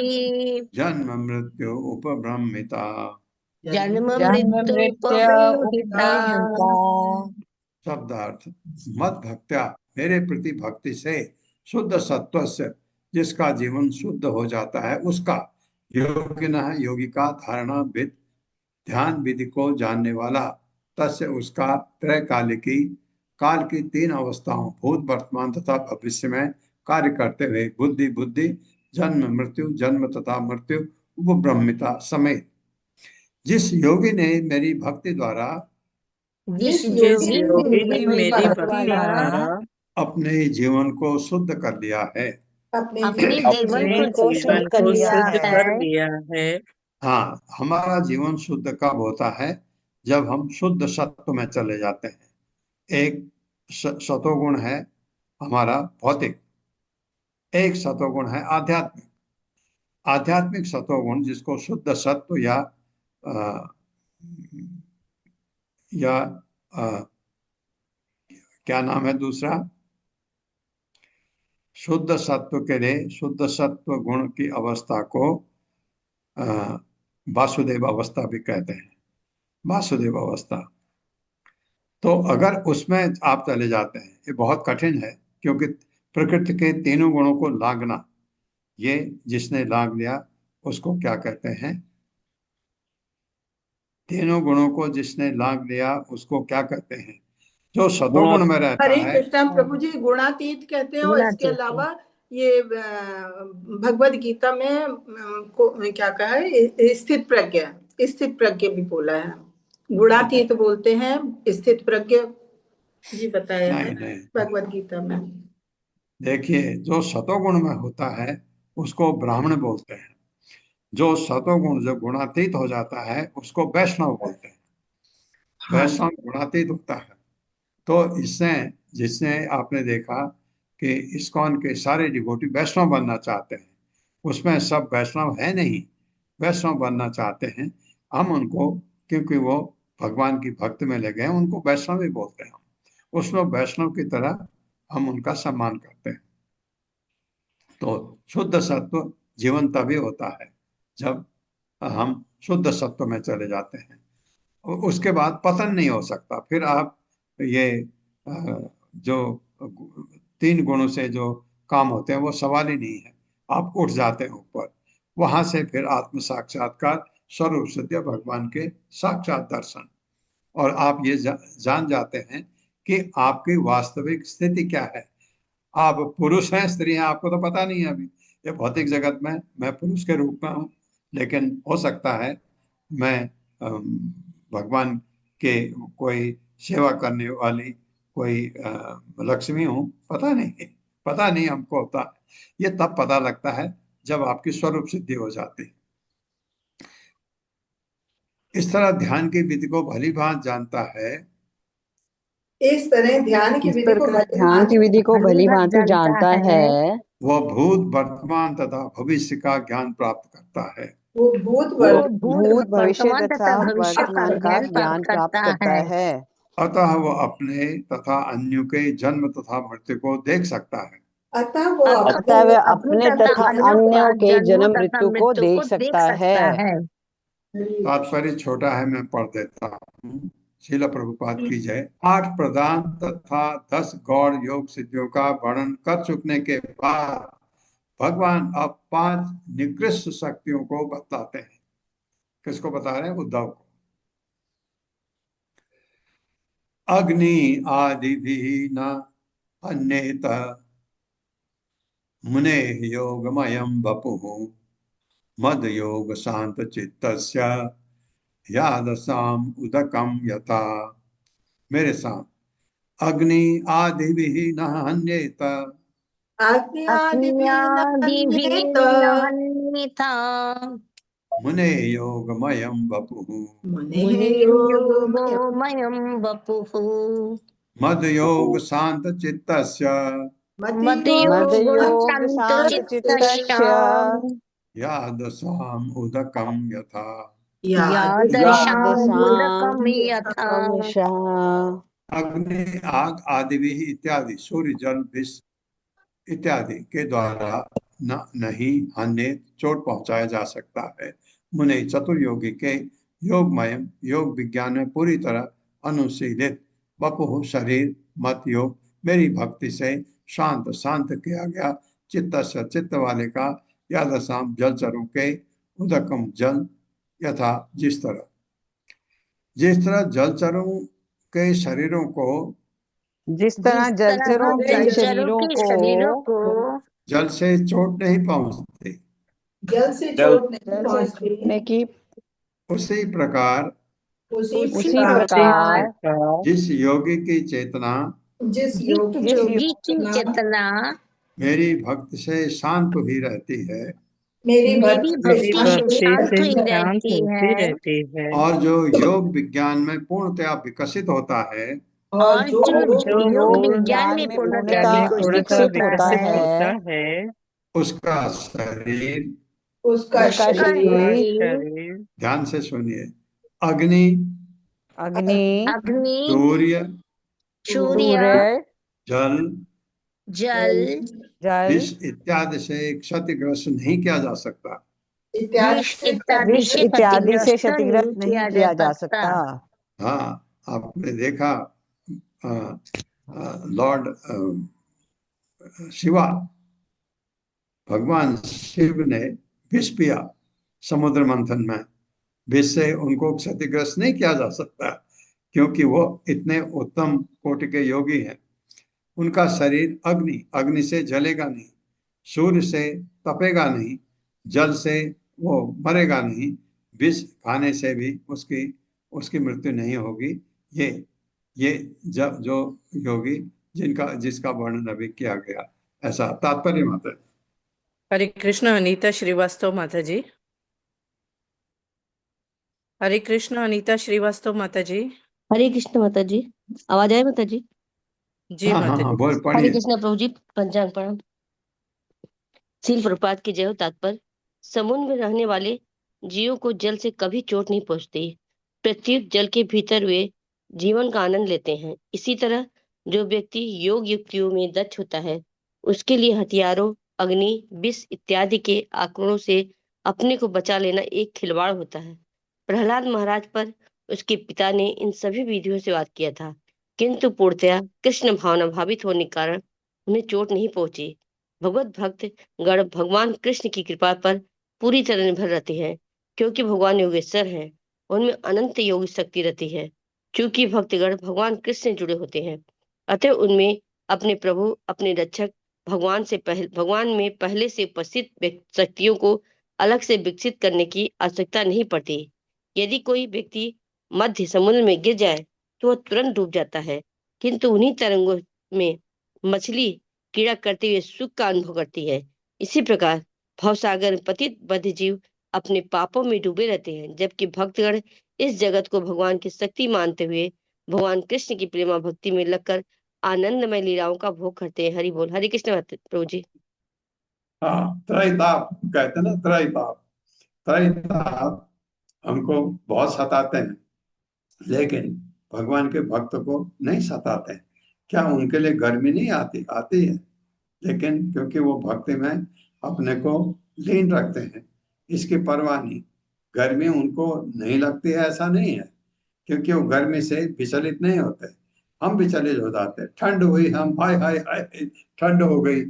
जन्म मृत्यु उपब्रह्मिता। जन्म जन्म मृत्यु मृत्यु उपब्रह्मिता। शब्दार्थ, मद भक्त्या, मेरे प्रति भक्ति से, शुद्ध सत्व से, जिसका जीवन शुद्ध हो जाता है उसका, योगिनः योगी का, धारणा विद ध्यान विधि को जानने वाला, तस्य उसका, त्रैकालिकी काल की 3 अवस्थाओं भूत वर्तमान तथा भविष्य में कार्य करते हुए बुद्धि जन्म मृत्यु, जन्म तथा मृत्यु, उपब्रह्मिता समेत, जिस योगी ने मेरी भक्ति द्वारा जिस योगी ने मेरी भक्ति द्वारा अपने जीवन को शुद्ध कर लिया है, अपने जीवन को शुद्ध कर लिया है। हाँ, हमारा जीवन शुद्ध कब होता है? जब हम शुद्ध सत्व में चले जाते हैं। एक सतोगुण है हमारा भौतिक, एक सतोगुण है आध्यात्मिक। आध्यात्मिक सतोगुण जिसको शुद्ध सत्व या क्या नाम है दूसरा, शुद्ध सत्व के लिए शुद्ध सत्व गुण की अवस्था को वासुदेव अवस्था भी कहते हैं, वासुदेव अवस्था। तो अगर उसमें आप चले जाते हैं, ये बहुत कठिन है, क्योंकि प्रकृति के 3 गुणों को लांघना, ये जिसने लांघ लिया उसको क्या कहते हैं? 3 गुणों को जिसने लांघ लिया उसको क्या कहते हैं? जो सतोगुण में रहता हरे है। कृष्णा प्रभु जी, गुणातीत कहते हैं। और इसके अलावा ये भगवद गीता में क्या कहा है, स्थित प्रज्ञ भी बोला है। गुणातीत बोलते हैं, स्थित प्रज्ञ जी बताया है भगवद गीता में। देखिए, जो सतोगुण में होता है उसको ब्राह्मण बोलते हैं, जो सतोगुण जो गुणातीत हो जाता है उसको वैष्णव बोलते हैं। वैष्णव गुणातीत होता है। तो इससे जिसने आपने देखा कि इस्कॉन के सारे डिवोटी वैष्णव बनना चाहते हैं, उसमें सब वैष्णव है नहीं, वैष्णव बनना चाहते हैं। हम उनको, क्योंकि वो भगवान की भक्ति में लगे हैं, उनको वैष्णव ही बोलते हैं। उस लोग वैष्णव की तरह हम उनका सम्मान करते हैं। तो शुद्ध सत्व जीवन तभी होता है जब हम शुद्ध सत्व में चले जाते हैं। उसके बाद पतन नहीं हो सकता। फिर आप ये जो 3 गुणों से जो काम होते हैं वो सवाल ही नहीं है, आप उठ जाते हैं ऊपर। वहां से फिर आत्म साक्षात्कार, स्वरूप सिद्ध, भगवान के साक्षात दर्शन, और आप ये जान जाते हैं कि आपकी वास्तविक स्थिति क्या है। आप पुरुष हैं, स्त्री हैं, आपको तो पता नहीं है अभी। ये भौतिक जगत में मैं पुरुष के रूप में हूँ, लेकिन हो सकता है मैं भगवान के कोई सेवा करने वाली कोई लक्ष्मी हूँ, पता नहीं हमको होता है। ये तब पता लगता है जब आपकी स्वरूप सिद्धि हो जाती है। इस तरह ध्यान की विधि को भली भांति जानता है। इस तरह ध्यान की विधि को ध्यान की विधि को भली भांति जानता है, वह भूत, वर्तमान तथा भविष्य का ज्ञान प्राप्त करता है। वो भूत भूत, भविष्य वर्तमान तथा भविष्य का वर्तमान का ज्ञान प्राप्त करता है। अतः वह अपने तथा अन्यों के जन्म तथा मृत्यु को देख सकता है। अतः वह अपने तथा अन्यों के जन्म मृत्यु को देख सकता है। तात्पर्य छोटा है, मैं पढ़ देता हूँ। श्रील प्रभुपाद की जय। 8 प्रधान तथा 10 गौड़ योग सिद्धियों का वर्णन कर चुकने के बाद भगवान अब 5 निकृष्ट शक्तियों को बताते हैं। किसको बता रहे हैं? उद्धव को। अग्नि आदि भी न अन्येत मुने योगमयं वपुः मद योग शांत चित्तस्य यादसाम उदकम यथा। मेरे साथ, अग्नि आदि भी न हन्येत मुने योगमयं वपुः मद योग शांत चित्तस्य यादसाम उदकम यथा। अग्नि, आग, आदि भी इत्यादि, सूर्य, जल, विष इत्यादि के द्वारा नहीं हन्य चोट पहुंचाया जा सकता है। मुने, चतुर्योगी के योगमय योग विज्ञान में पूरी तरह अनुशीलित वपुः शरीर मत योग मेरी भक्ति से शांत किया गया चित्त से चित्त वाले का यादशाम जलचरों के उदकम जल यथा जिस तरह जलचरों के शरीरों को जलचरों के शरीरों को जल से चोट नहीं पहुंचती, की उसी प्रकार जिस योगी की चेतना मेरी भक्ति से शांत ही रहती है, मेरी भक्ति से शांत होती रहती है, और जो योग विज्ञान में पूर्णतया विकसित होता है, और जो योग विज्ञान में पूर्णतः विकसित होता है, उसका शरीर ध्यान से सुनिए। अग्नि, सूर्य, जल, विष इत्यादि से क्षतिग्रस्त नहीं किया जा सकता। विष इत्यादि से क्षतिग्रस्त नहीं किया जा सकता। हाँ, आपने देखा लॉर्ड शिवा, भगवान शिव ने विष पिया समुद्र मंथन में। विष से उनको क्षतिग्रस्त नहीं किया जा सकता क्योंकि वो इतने उत्तम कोटि के योगी हैं। उनका शरीर अग्नि से जलेगा नहीं, सूर्य से तपेगा नहीं, जल से वो मरेगा नहीं, विष खाने से भी उसकी मृत्यु नहीं होगी। ये जो योगी जिसका वर्णन अभी किया गया, ऐसा तात्पर्य माता। हरे कृष्ण। अनीता श्रीवास्तव माता जी। हरे कृष्ण। अनीता श्रीवास्तव माता जी। हरे कृष्ण माता जी। आवाज आए माता जी? जी माता जी। बोल, हरे कृष्ण प्रभु जी। पंचांग प्रणाम। श्रील प्रभुपाद की जय हो। तात्पर्य, समुद्र में रहने वाले जीवों को जल से कभी चोट नहीं पहुंचती। प्रत्युत जल के भीतर वे जीवन का आनंद लेते हैं। इसी तरह जो व्यक्ति योग युक्तियों में दक्ष होता है, उसके लिए हथियारों अग्नि, विष इत्यादि के आक्रमणों से अपने को बचा लेना एक खिलवाड़ होता है। प्रहलाद महाराज पर उसके पिता ने इन सभी विधियों से वार किया था, किंतु पूर्णतया कृष्ण भावना भावित होने के कारण उन्हें चोट नहीं पहुंची। भगवत भक्त गण भगवान कृष्ण की कृपा पर पूरी तरह निर्भर रहते हैं, क्योंकि भगवान योगेश्वर हैं, उनमें अनंत योगी शक्ति रहती है। क्योंकि भक्तगण भगवान कृष्ण से जुड़े होते हैं, अतः उनमें अपने प्रभु, अपने रक्षक भगवान में पहले से उपस्थित शक्तियों को अलग से विकसित करने की आवश्यकता नहीं पड़ती। यदि कोई व्यक्ति मध्य समुद्र में गिर जाए तो वह तुरंत डूब जाता है, किंतु उन्हीं तरंगों में मछली कीड़ा करते हुए सुख का अनुभव करती है। इसी प्रकार भवसागर में पतित बद्ध जीव अपने पापों में डूबे रहते हैं, जबकि भक्तगण इस जगत को भगवान की शक्ति मानते हुए भगवान कृष्ण की प्रेमा भक्ति में लगकर आनंदमय लीलाओं का भोग करते हैं। हरि बोल। हरे कृष्ण प्रभु जी। हाँ, त्रैताप कहते हैं ना, त्रैताप हमको बहुत सताते हैं, लेकिन भगवान के भक्त को नहीं सताते हैं। क्या उनके लिए गर्मी नहीं आती? आती है, लेकिन क्योंकि वो भक्ति में अपने को लीन रखते हैं, इसकी परवाह नहीं। गर्मी उनको नहीं लगती है ऐसा नहीं है, क्योंकि वो गर्मी से विचलित नहीं होते। हम विचलित हो जाते हैं। ठंड हुई, हम हाय हाय हाय ठंड हो गई,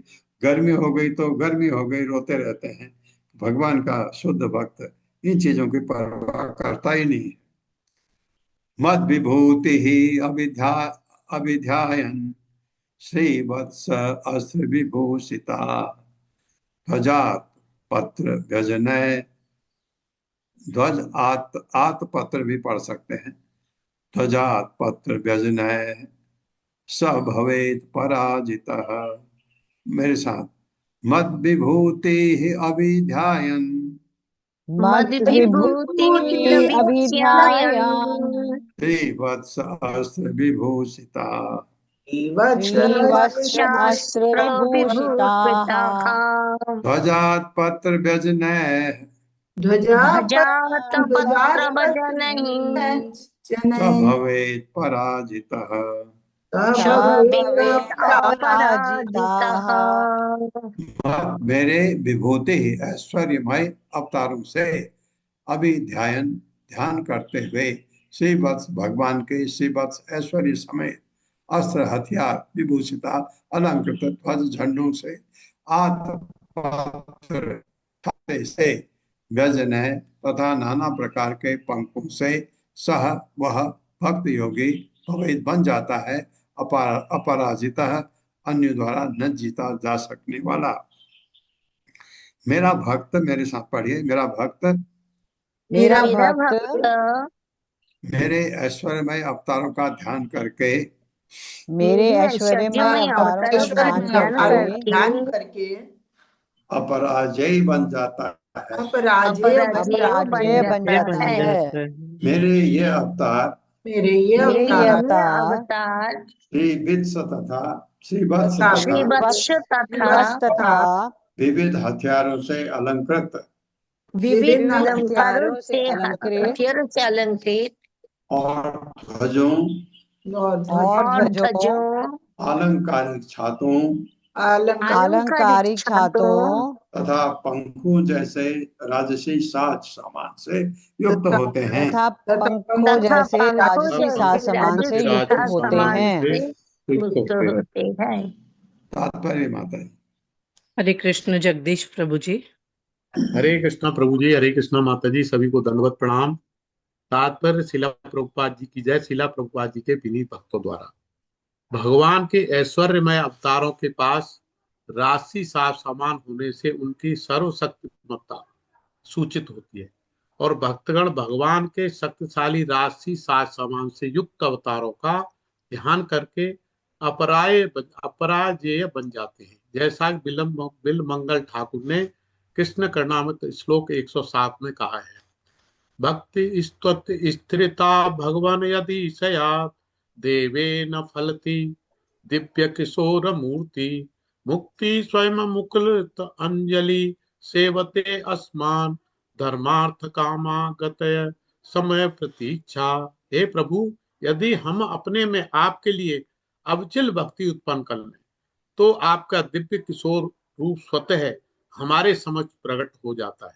गर्मी हो गई तो गर्मी हो गई, रोते रहते हैं। भगवान का शुद्ध भक्त इन चीजों की परवाह करता ही नहीं। मद विभूति ही अभिध्यायन श्रीवत्स अस्त्र विभूषिता ध्वजात पत्र व्यजनय। ध्वज आत पत्र भी पढ़ सकते हैं। ध्वजात पत्र व्यजनय स भवेत पराजितः। मेरे साथ, मद विभूति अभिध्यायन मद विभूति अभिध्यायन श्रीवत्स अस्त्र विभूषिता श्रीवत्स अस्त्र विभूषिता ध्वजात पत्र व्यजनय स भवेत पराजितः। मेरे विभूति ऐश्वर्यमय अवतारों से अभी ध्यान करते हुए श्रीवत्स भगवान के श्रीवत्स ऐश्वर्य समेत अस्त्र हथियार विभूषिता अलंकृत ध्वज झंडों से आत्मपत्र से व्यजनय तथा नाना प्रकार के पंखों से सह वह भक्त योगी भवेद बन जाता है अपराजितः, अन्य द्वारा न जीता जा सकने वाला। मेरा भक्त, मेरे साथ पढ़िए, मेरा भक्त मेरे ऐश्वर्यमय अवतारों का ध्यान करके मेरे ऐश्वर्यमय अवतारों का ध्यान करके अपराजय बन जाता है। अपराजय बन जाता है। मेरे ये अवतार श्रीवत्स तथा श्रीवत्स तथा विविध हथियारों से अलंकृत और ध्वजों अलंकारिक छातों तथा पंखों जैसे राजसी साज सामान से युक्त होते हैं। तथा पंखों जैसे राजसी साज सामान से युक्त होते हैं। तात्पर्य माता जी। हरे कृष्ण जगदीश प्रभु जी। हरे कृष्णा प्रभु जी, हरे कृष्णा माता जी, सभी को दंडवत प्रणाम। तात्पर्य शिला प्रभुपाद जी की जय। शिला प्रभुपाद जी के विनीत भक्तों द्वारा भगवान के ऐश्वर्यमय अवतारों के पास राशि साफ सामान होने से उनकी सर्वशक्तिमत्ता सूचित होती है, और भक्तगण भगवान के शक्तिशाली राशि साफ सामान से युक्त अवतारों का ध्यान करके अपराजेय बन जाते हैं, जैसा बिल मंगल ठाकुर ने कृष्ण कर्णामृत श्लोक 107 में कहा है। भक्ति स्थिरता भगवान यदि सयात देवे न फलती दिव्य किशोर मूर्ति मुक्ति स्वयं मुकुलित अंजलि सेवते अस्मान धर्मार्थ कामागत समय प्रतीक्षा। हे प्रभु, यदि हम अपने में आपके लिए अविचल भक्ति उत्पन्न कर लें तो आपका दिव्य किशोर रूप स्वतः हमारे समक्ष प्रकट हो जाता है।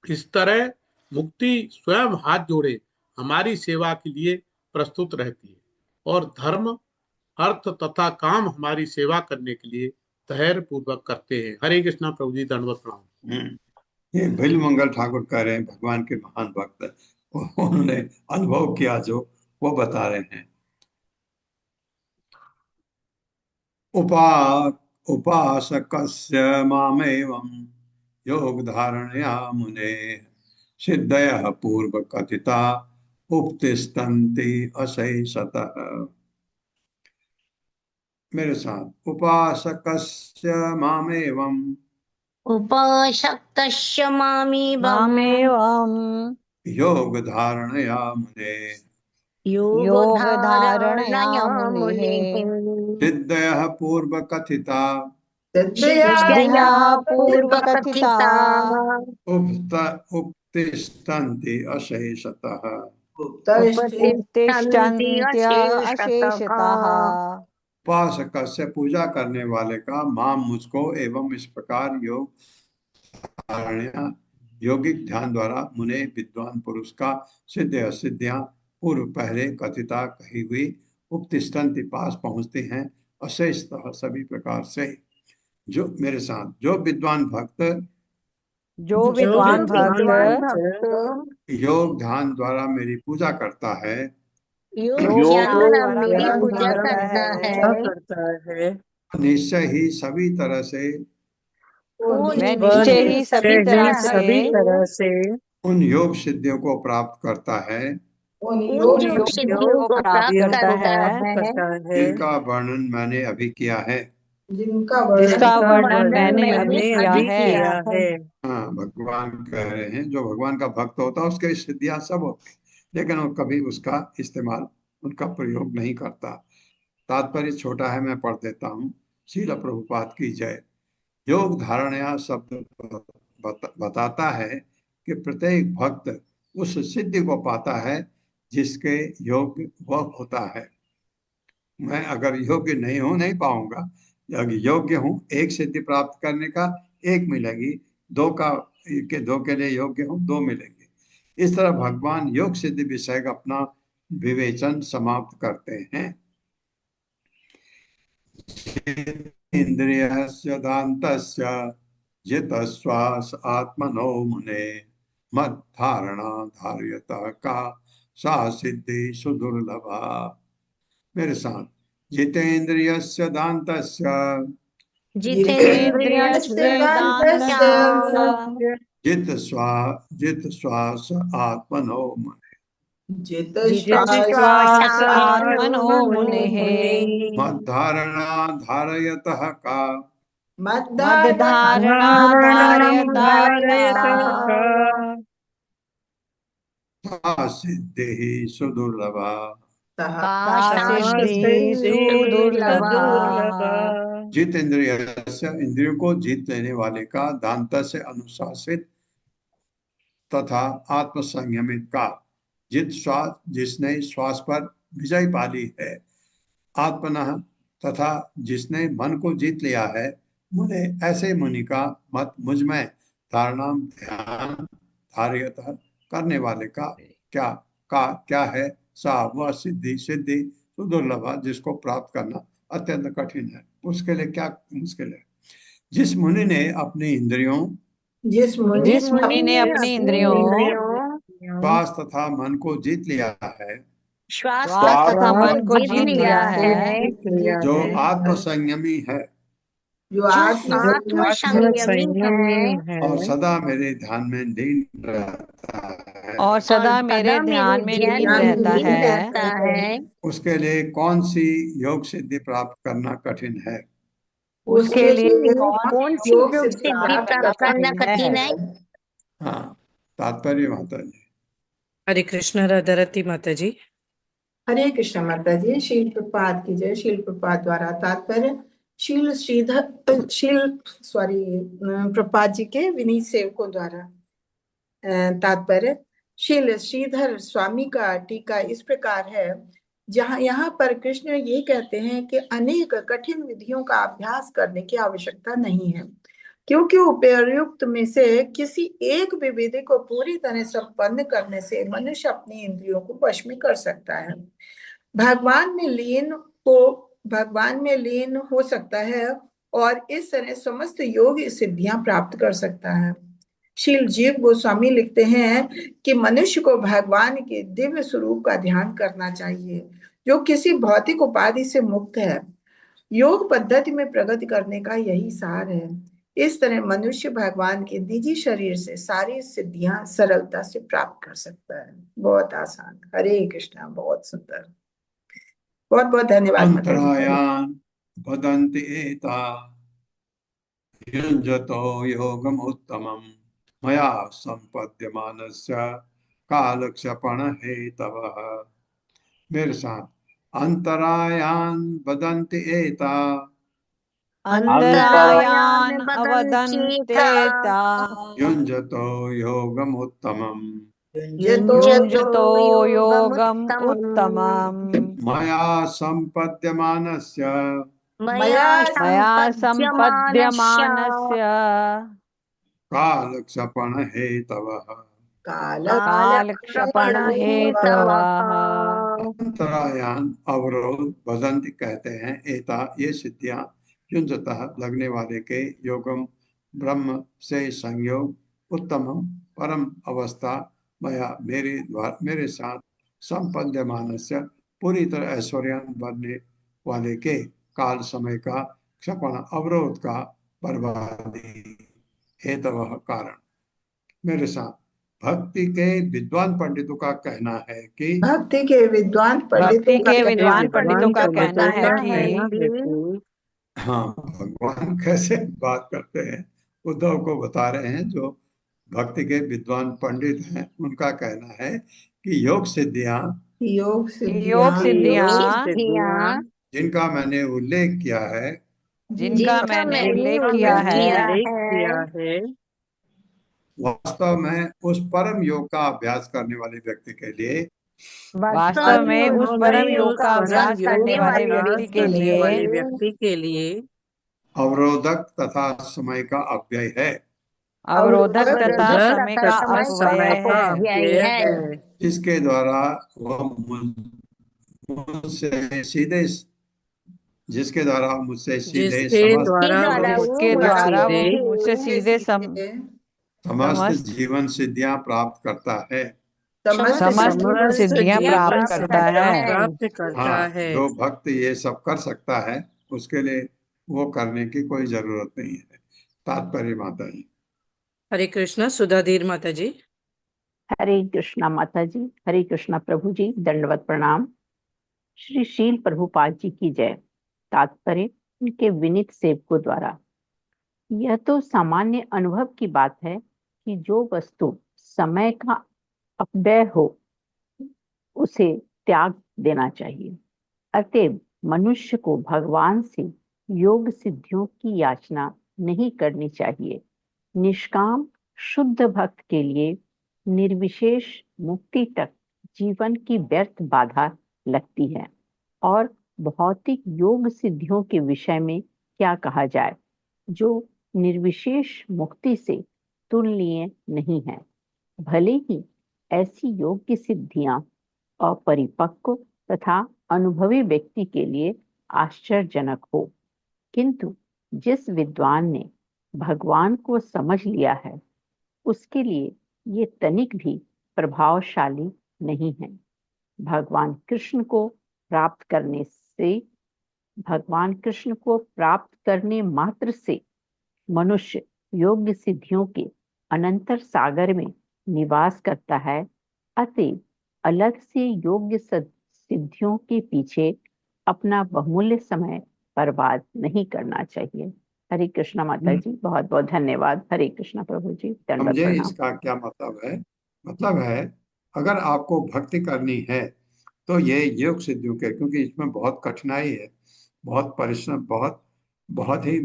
इस तरह मुक्ति स्वयं हाथ जोड़े हमारी सेवा के लिए प्रस्तुत रहती है और धर्म, अर्थ तथा काम हमारी सेवा करने के लिए धैर्य पूर्वक करते हैं। हरे कृष्णा प्रभु जी, दंडवत प्रणाम। ये बिल मंगल ठाकुर कह रहे हैं, भगवान के महान भक्त, उन्होंने अनुभव किया जो वो बता रहे हैं। उपासकस्य मामेवं योग धारणया मुने सिद्धयः पूर्व कथिता उपतिष्ठन्ति अशेषतः। मेरे साथ, उपासकस्य मामेवं उपासक्तस्य मामेवं मामेवं योग धारणया मुने योग धारणया मुनिः सिद्धयः पूर्व कथिता सिद्धयः पूर्व कथिता उपतिष्ठन्ति अशेषतः। उपतिष्ठन्त्यशेषतः। उपासक से पूजा करने वाले का माम मुझको एवं इस प्रकार योग धारणया योगिक ध्यान द्वारा मुने विद्वान पुरुष का सिद्ध असिद्धियां पूर्व पहले कथिता कही हुई उपतिष्ठन्ति पास पहुंचते हैं अशेषतः सभी प्रकार से। जो मेरे साथ, जो विद्वान भक्त योग ध्यान द्वारा मेरी पूजा करता है, निश्चय ही सभी तरह से उन योग सिद्धियों को प्राप्त करता है जिनका वर्णन मैंने अभी किया है। हाँ, भगवान कह रहे हैं जो भगवान का भक्त होता है उसके सिद्धियां सब होती, लेकिन वो कभी उसका इस्तेमाल, उनका प्रयोग नहीं करता। तात्पर्य छोटा है, मैं पढ़ देता हूँ। श्रील प्रभुपाद की जय। योग धारणया शब्द बताता है कि प्रत्येक भक्त उस सिद्धि को पाता है जिसके योग्य वह होता है। मैं अगर योग्य नहीं हूं, नहीं पाऊंगा। अगर योग्य हूं, एक सिद्धि प्राप्त करने का एक मिलेगी, दो के लिए योग्य हूं, दो मिलेंगे। इस तरह भगवान योग सिद्धि विषय का अपना विवेचन समाप्त करते हैं। इंद्रियस्य दान्तस्य जितश्वास आत्मनो मुने मद धारणा धार्यतः का सा सिद्धि सुदुर्लभा। मेरे साथ, जितेन्द्रियस्य दान्तस्य जित श्वास आत्मनो मुने मद धारणा धारयतः का सिद्धि सुदुर्लभा। जित इंद्रियों को जीत लेने वाले का, दांत से अनुशासित तथा आत्म संयमित का, जित श्वास जिसने श्वास पर विजय पाली है, आत्मनः तथा जिसने मन को जीत लिया है, मुने ऐसे मुनि का मत मुझ में धारणा ध्यान धार्यतः करने वाले का क्या है, सा वह सिद्धि सुदुर्लभा जिसको प्राप्त करना अत्यंत कठिन है। उसके लिए क्या मुश्किल है? जिस मुनि ने अपनी इंद्रियों श्वास तथा मन को जीत लिया है, जो आत्म संयमी है और सदा मेरे ध्यान में लीन रहता है, उसके लिए कौन सी योग सिद्धि प्राप्त करना कठिन है? उसके लिए कौन सी योग सिद्धि प्राप्त करना कठिन है? हाँ, तात्पर्य माता जी। हरे कृष्ण राधारती माता जी। हरे कृष्ण माता जी। शील प्रपात की जय। शील प्रपात द्वारा तात्पर्य प्रपात जी के विनीत सेवकों द्वारा तात्पर्य शील श्रीधर स्वामी का टीका इस प्रकार है। जहाँ यहाँ पर कृष्ण ये कहते हैं कि अनेक कठिन विधियों का अभ्यास करने की आवश्यकता नहीं है, क्योंकि उपर्युक्त में से किसी एक भी विधि को पूरी तरह संपन्न करने से मनुष्य अपनी इंद्रियों को वश में कर सकता है, भगवान में लीन हो सकता है और इस तरह समस्त योग सिद्धियां प्राप्त कर सकता है। शील जीव गोस्वामी लिखते हैं कि मनुष्य को भगवान के दिव्य स्वरूप का ध्यान करना चाहिए, जो किसी भौतिक उपाधि से मुक्त है। योग पद्धति में प्रगति करने का यही सार है। इस तरह मनुष्य भगवान के निजी शरीर से सारी सिद्धियां सरलता से प्राप्त कर सकता है। बहुत आसान। हरे कृष्णा। बहुत सुंदर। बहुत बहुत धन्यवाद माता जी। अंतरायान वदन्ति एता युञ्जतो योगमुत्तमम् मया सम्पद्यमानस्य कालक्षेपण हेतवः। मेरे साथ, अंतरायान वदन्ति एता अंतरायान अवदन्तेता युञ्जतो योगमुत्तमम् युञ्जतो योगम् उत्तमम् मया सम्पद्यमानस्य मया सम्पद्यमानस्य कालक्षेपण हेतवः। कालक्षेपण हेतवः। अंतरायान अवरोध वदंती कहते हैं एता ये सिद्धियां युञ्जतः लगने वाले के योगम ब्रह्म से संयोग उत्तमम परम अवस्था मया मेरे साथ संपद्यमानस्य पूरी तरह ऐश्वर्यान बनने वाले के काल समय का क्षपण अवरोध का बर्बादी हेतवः कारण। मेरे साथ भक्ति के विद्वान पंडितों का कहना है कि भक्ति के विद्वान पंडितों का कहना है कि हाँ, भगवान कैसे बात करते हैं उद्धव को बता रहे हैं। जो भक्ति के विद्वान पंडित हैं उनका कहना है कि योग सिद्धियां जिनका मैंने उल्लेख किया है वास्तव में उस परम योग का अभ्यास करने वाले व्यक्ति के लिए अवरोधक तथा समय का अपव्यय है। जिसके द्वारा वह मुझसे सीधे समस्त जीवन सिद्धियां प्राप्त करता है। जो भक्त ये सब कर सकता है उसके लिए वो करने की कोई जरूरत नहीं है। तात्पर्य माता जी। हरे कृष्णा। सुधाधीर माता जी। हरे कृष्णा माता जी। हरे कृष्णा प्रभु जी। दंडवत प्रणाम। श्री शील प्रभुपाद जी की जय। तात्पर्य उनके विनीत सेवकों द्वारा। यह तो सामान्य अनुभव की बात है कि जो वस्तु समय का अपव्यय हो उसे त्याग देना चाहिए। अतएव मनुष्य को भगवान से योग सिद्धियों की याचना नहीं करनी चाहिए। निष्काम शुद्ध भक्त के लिए निर्विशेष मुक्ति तक जीवन की व्यर्थ बाधा लगती है। और भौतिक योग सिद्धियों के विषय में क्या कहा जाए, जो निर्विशेष मुक्ति से तुलनीय नहीं है। भले ही ऐसी योग की सिद्धियां अपरिपक्व तथा अनुभवी व्यक्ति के लिए आश्चर्यजनक हो, किंतु जिस विद्वान ने भगवान को समझ लिया है उसके लिए ये तनिक भी प्रभावशाली नहीं है। भगवान कृष्ण को प्राप्त करने मात्र से मनुष्य योग सिद्धियों के अनंतर सागर में निवास करता है। अतएव अलग से योग सिद्धियों के पीछे अपना बहुमूल्य समय बर्बाद नहीं करना चाहिए। हरे कृष्णा माता जी। बहुत बहुत धन्यवाद। हरे कृष्णा प्रभु जी। दंडवत प्रणाम। इसका क्या मतलब है? मतलब है अगर आपको भक्ति करनी है तो ये योग सिद्धियों के, क्योंकि इसमें बहुत कठिनाई है, बहुत परिश्रम, बहुत ही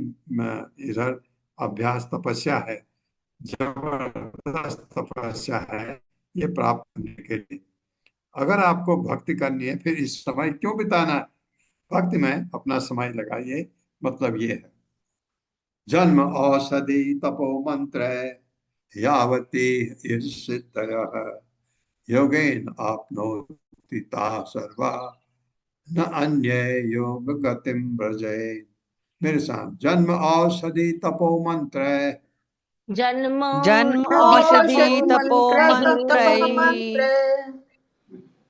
इधर अभ्यास तपस्या है, जबरदस्त तपस्या है ये प्राप्त करने के लिए। अगर आपको भक्ति करनी है फिर इस समय क्यों बिताना है, भक्ति में अपना समय लगाइए। मतलब ये है, जन्म औषधि तपो मंत्र यावती ईर्षितयः योगेन आपनोति ता सर्वा न अन्य योग गतिम व्रजे। मेरे साथ, जन्म औषधि तपो मंत्र जन्म जन्म औषधि औषधि तपो तप मंत्रैः मंत्र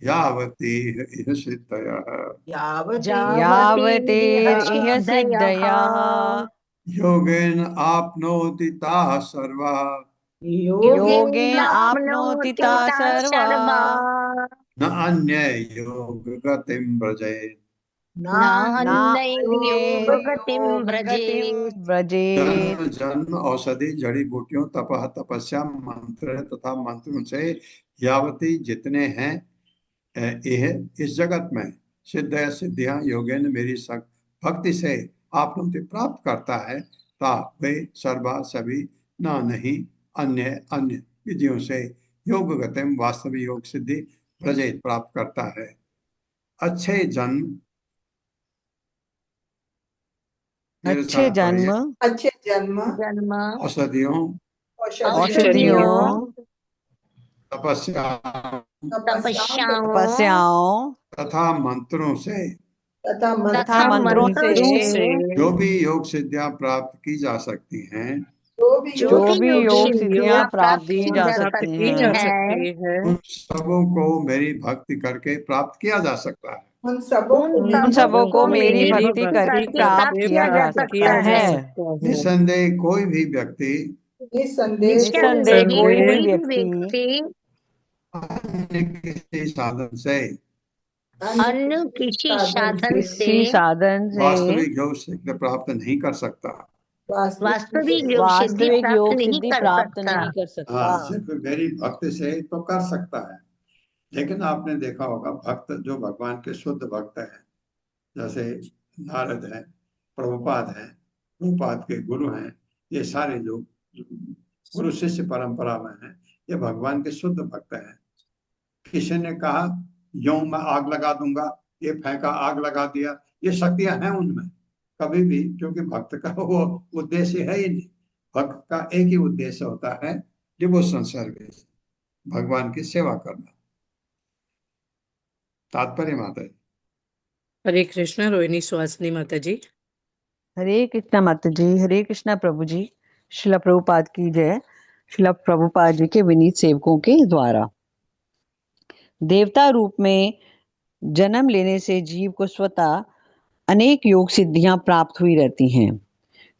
यावती ईर्षितयः यावती यावतेरिह सिद्धयः योगेन आपनोति ताः सर्वा योगेन आपनोति ताः सर्वा न अन्य योग गतिम व्रजे। नान्य गतिम गतिं व्रजेत्। व्रजेत्। जन्म जन्म औषधि जड़ी बूटियों तपह तपस्या मंत्र तथा मंत्रों से यावती जितने हैं यह इस जगत में सिद्ध सिद्धियां योगेन मेरी भक्ति से आप लोग प्राप्त करता है, ता वे सर्वा सभी ना नहीं अन्य अन्य विधियों से योग गतिम वास्तविक योग सिद्धि प्रजय प्राप्त करता है। अच्छे जन्म मेरे अच्छे साथ जन्म पढ़िए। अच्छे जन्म जन्म औषधियों औषधियों तपस्या तपस्याओं तपस्याओं तथा मंत्रों से तथा मंत्रों से जो भी योग सिद्धियां प्राप्त की जा सकती हैं जो भी योग सिद्धियां प्राप्त की जा सकती हैं उन सबों को मेरी भक्ति करके प्राप्त किया जा सकता है। उन सबों उन सबों को मेरी भक्ति करके प्राप्त किया जा सकता है। निसंदेह कोई भी व्यक्ति निस्संदेह कोई भी व्यक्ति अन्य किसी साधन से अन्य किसी साधन से किसी साधन से वास्तविक योग सिद्धि प्राप्त नहीं कर सकता। वास्तविक योग सिद्धि वास्तविक प्राप्त योग नहीं सिद्धि कर प्राप्त सकता। नहीं कर सकता। हाँ, सिर्फ मेरी भक्ति से तो कर सकता है। लेकिन आपने देखा होगा भक्त जो भगवान के शुद्ध भक्त हैं, जैसे नारद हैं, प्रभुपाद हैं, प्रभुपाद के गुरु हैं, ये सारे जो गुरु शिष्य परंपरा में हैं, ये भगवान के शुद्ध भक्त हैं। किसी ने कहा यूं मैं आग लगा दूंगा, ये फेंका आग लगा दिया, ये शक्तियां हैं उनमें कभी भी, क्योंकि भक्त का वो उद्देश्य है ही नहीं। भक्त का एक ही उद्देश्य होता है, डिवोशन सर्विस, भगवान की सेवा करना। तात्पर्य माता जी। हरे कृष्णा। रोहिणी सुहासिनी माता जी। हरे कृष्णा माता जी। हरे कृष्णा प्रभु जी। शिला प्रभुपाद की जय। शिला प्रभुपाद जी के विनीत सेवकों के द्वारा देवता रूप में जन्म लेने से जीव को स्वतः अनेक योग सिद्धियां प्राप्त हुई रहती हैं।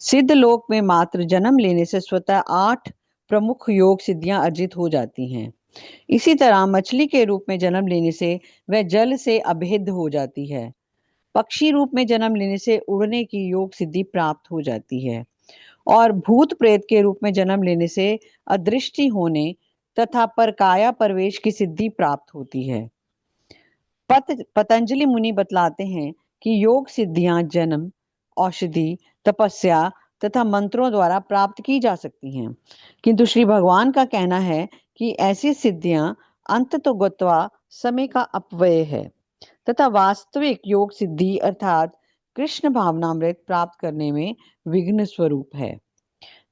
सिद्ध लोक में मात्र जन्म लेने से स्वतः 8 प्रमुख योग सिद्धियां अर्जित हो जाती हैं। इसी तरह मछली के रूप में जन्म लेने से वह जल से अभेद्य हो जाती है। पक्षी रूप में जन्म लेने से उड़ने की योग सिद्धि प्राप्त हो जाती है और भूत प्रेत के रूप में जन्म लेने से अदृष्टि होने तथा परकाया प्रवेश की सिद्धि प्राप्त होती है। पतंजलि मुनि बतलाते हैं कि योग सिद्धियां जन्म, औषधि, तपस्या तथा मंत्रों द्वारा प्राप्त की जा सकती हैं, किंतु श्री भगवान का कहना है कि ऐसी सिद्धियां अंततोगत्वा समय का अपव्यय है तथा वास्तविक योग सिद्धि अर्थात कृष्ण भावनामृत प्राप्त करने में विघ्न स्वरूप है।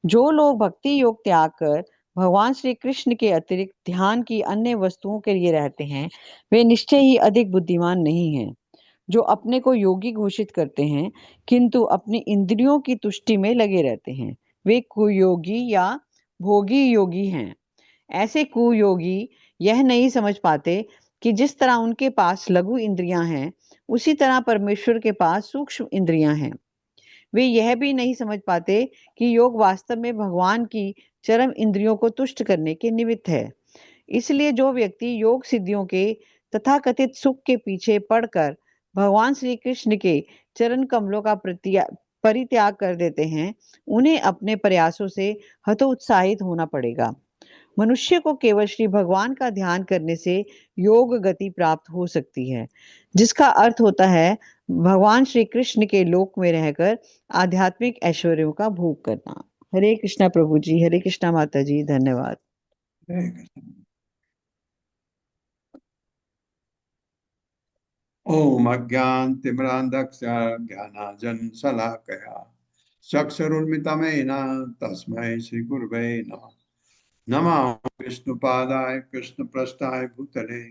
जो लोग भक्ति योग त्याग कर भगवान श्री कृष्ण के अतिरिक्त ध्यान की अन्य वस्तुओं के लिए रहते हैं, वे निश्चय ही अधिक बुद्धिमान नहीं हैं। जो अपने को योगी घोषित करते हैं किंतु अपनी इंद्रियों की तुष्टि में लगे रहते हैं, वे कुयोगी या भोगी योगी हैं। ऐसे कुयोगी यह नहीं समझ पाते कि जिस तरह उनके पास लघु इंद्रियां हैं, उसी तरह परमेश्वर के पास सूक्ष्म इंद्रियां हैं। वे यह भी नहीं समझ पाते कि योग वास्तव में भगवान की चरम इंद्रियों को तुष्ट करने के निमित्त है। इसलिए जो व्यक्ति योग सिद्धियों के तथाकथित सुख के पीछे पड़कर भगवान श्री कृष्ण के चरण कमलों का परित्याग कर देते हैं, उन्हें अपने प्रयासों से हतोत्साहित होना पड़ेगा। मनुष्य को केवल श्री भगवान का ध्यान करने से योग गति प्राप्त हो सकती है, जिसका अर्थ होता है भगवान श्री कृष्ण के लोक में रहकर आध्यात्मिक ऐश्वर्यों का भोग करना। हरे कृष्णा प्रभु जी। हरे कृष्णा माता जी। धन्यवाद। ओम अज्ञानतिमिरान्धस्य ज्ञानाञ्जन शलाकया चक्षुरुन्मिलितं तस्मै श्रीगुरवे नमः। नमः विष्णुपादाय कृष्णप्रेष्ठाय भूतले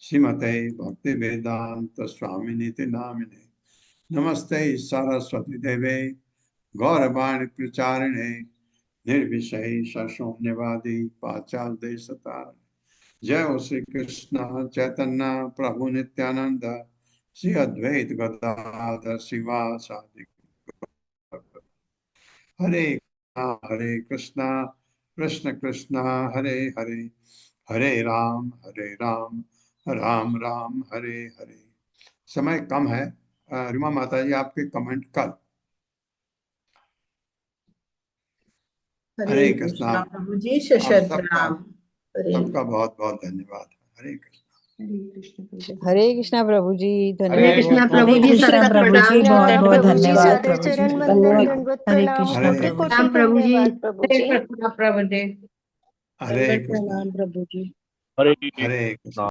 श्रीमते भक्तिवेदांत स्वामिनिति नामिने। नमस्ते सरस्वती देवे गौरवाणी प्रचारिणे निर्विशेष शून्यवादी पाचाल देशतारिणे। जय हो श्री कृष्ण चैतन्य प्रभु नित्यानंद श्री अद्वैत गदाधर शिवासादि। हरे कृष्णा कृष्ण कृष्ण हरे हरे, हरे राम राम राम हरे हरे। समय कम है, रिमा माता जी आपके कमेंट कल। हरे कृष्णा प्रभु जी, शत प्रणाम। सबका बहुत बहुत धन्यवाद। हरे कृष्ण। हरे कृष्णा प्रभु जी, हरे कृष्णा प्रभु जी, सतत प्रभु जी, प्रणाम। बहुत बहुत प्रभु जी, धन्यवाद सादर प्रभु जी। चरण वंदन दंडवत हरे प्रणाम। कृष्णा हरे प्रभु जी। प्रणाम प्रभु जी, प्रभु जी। प्रभु जी। हरे कृष्ण। प्रभु जी। हरे कृष्ण।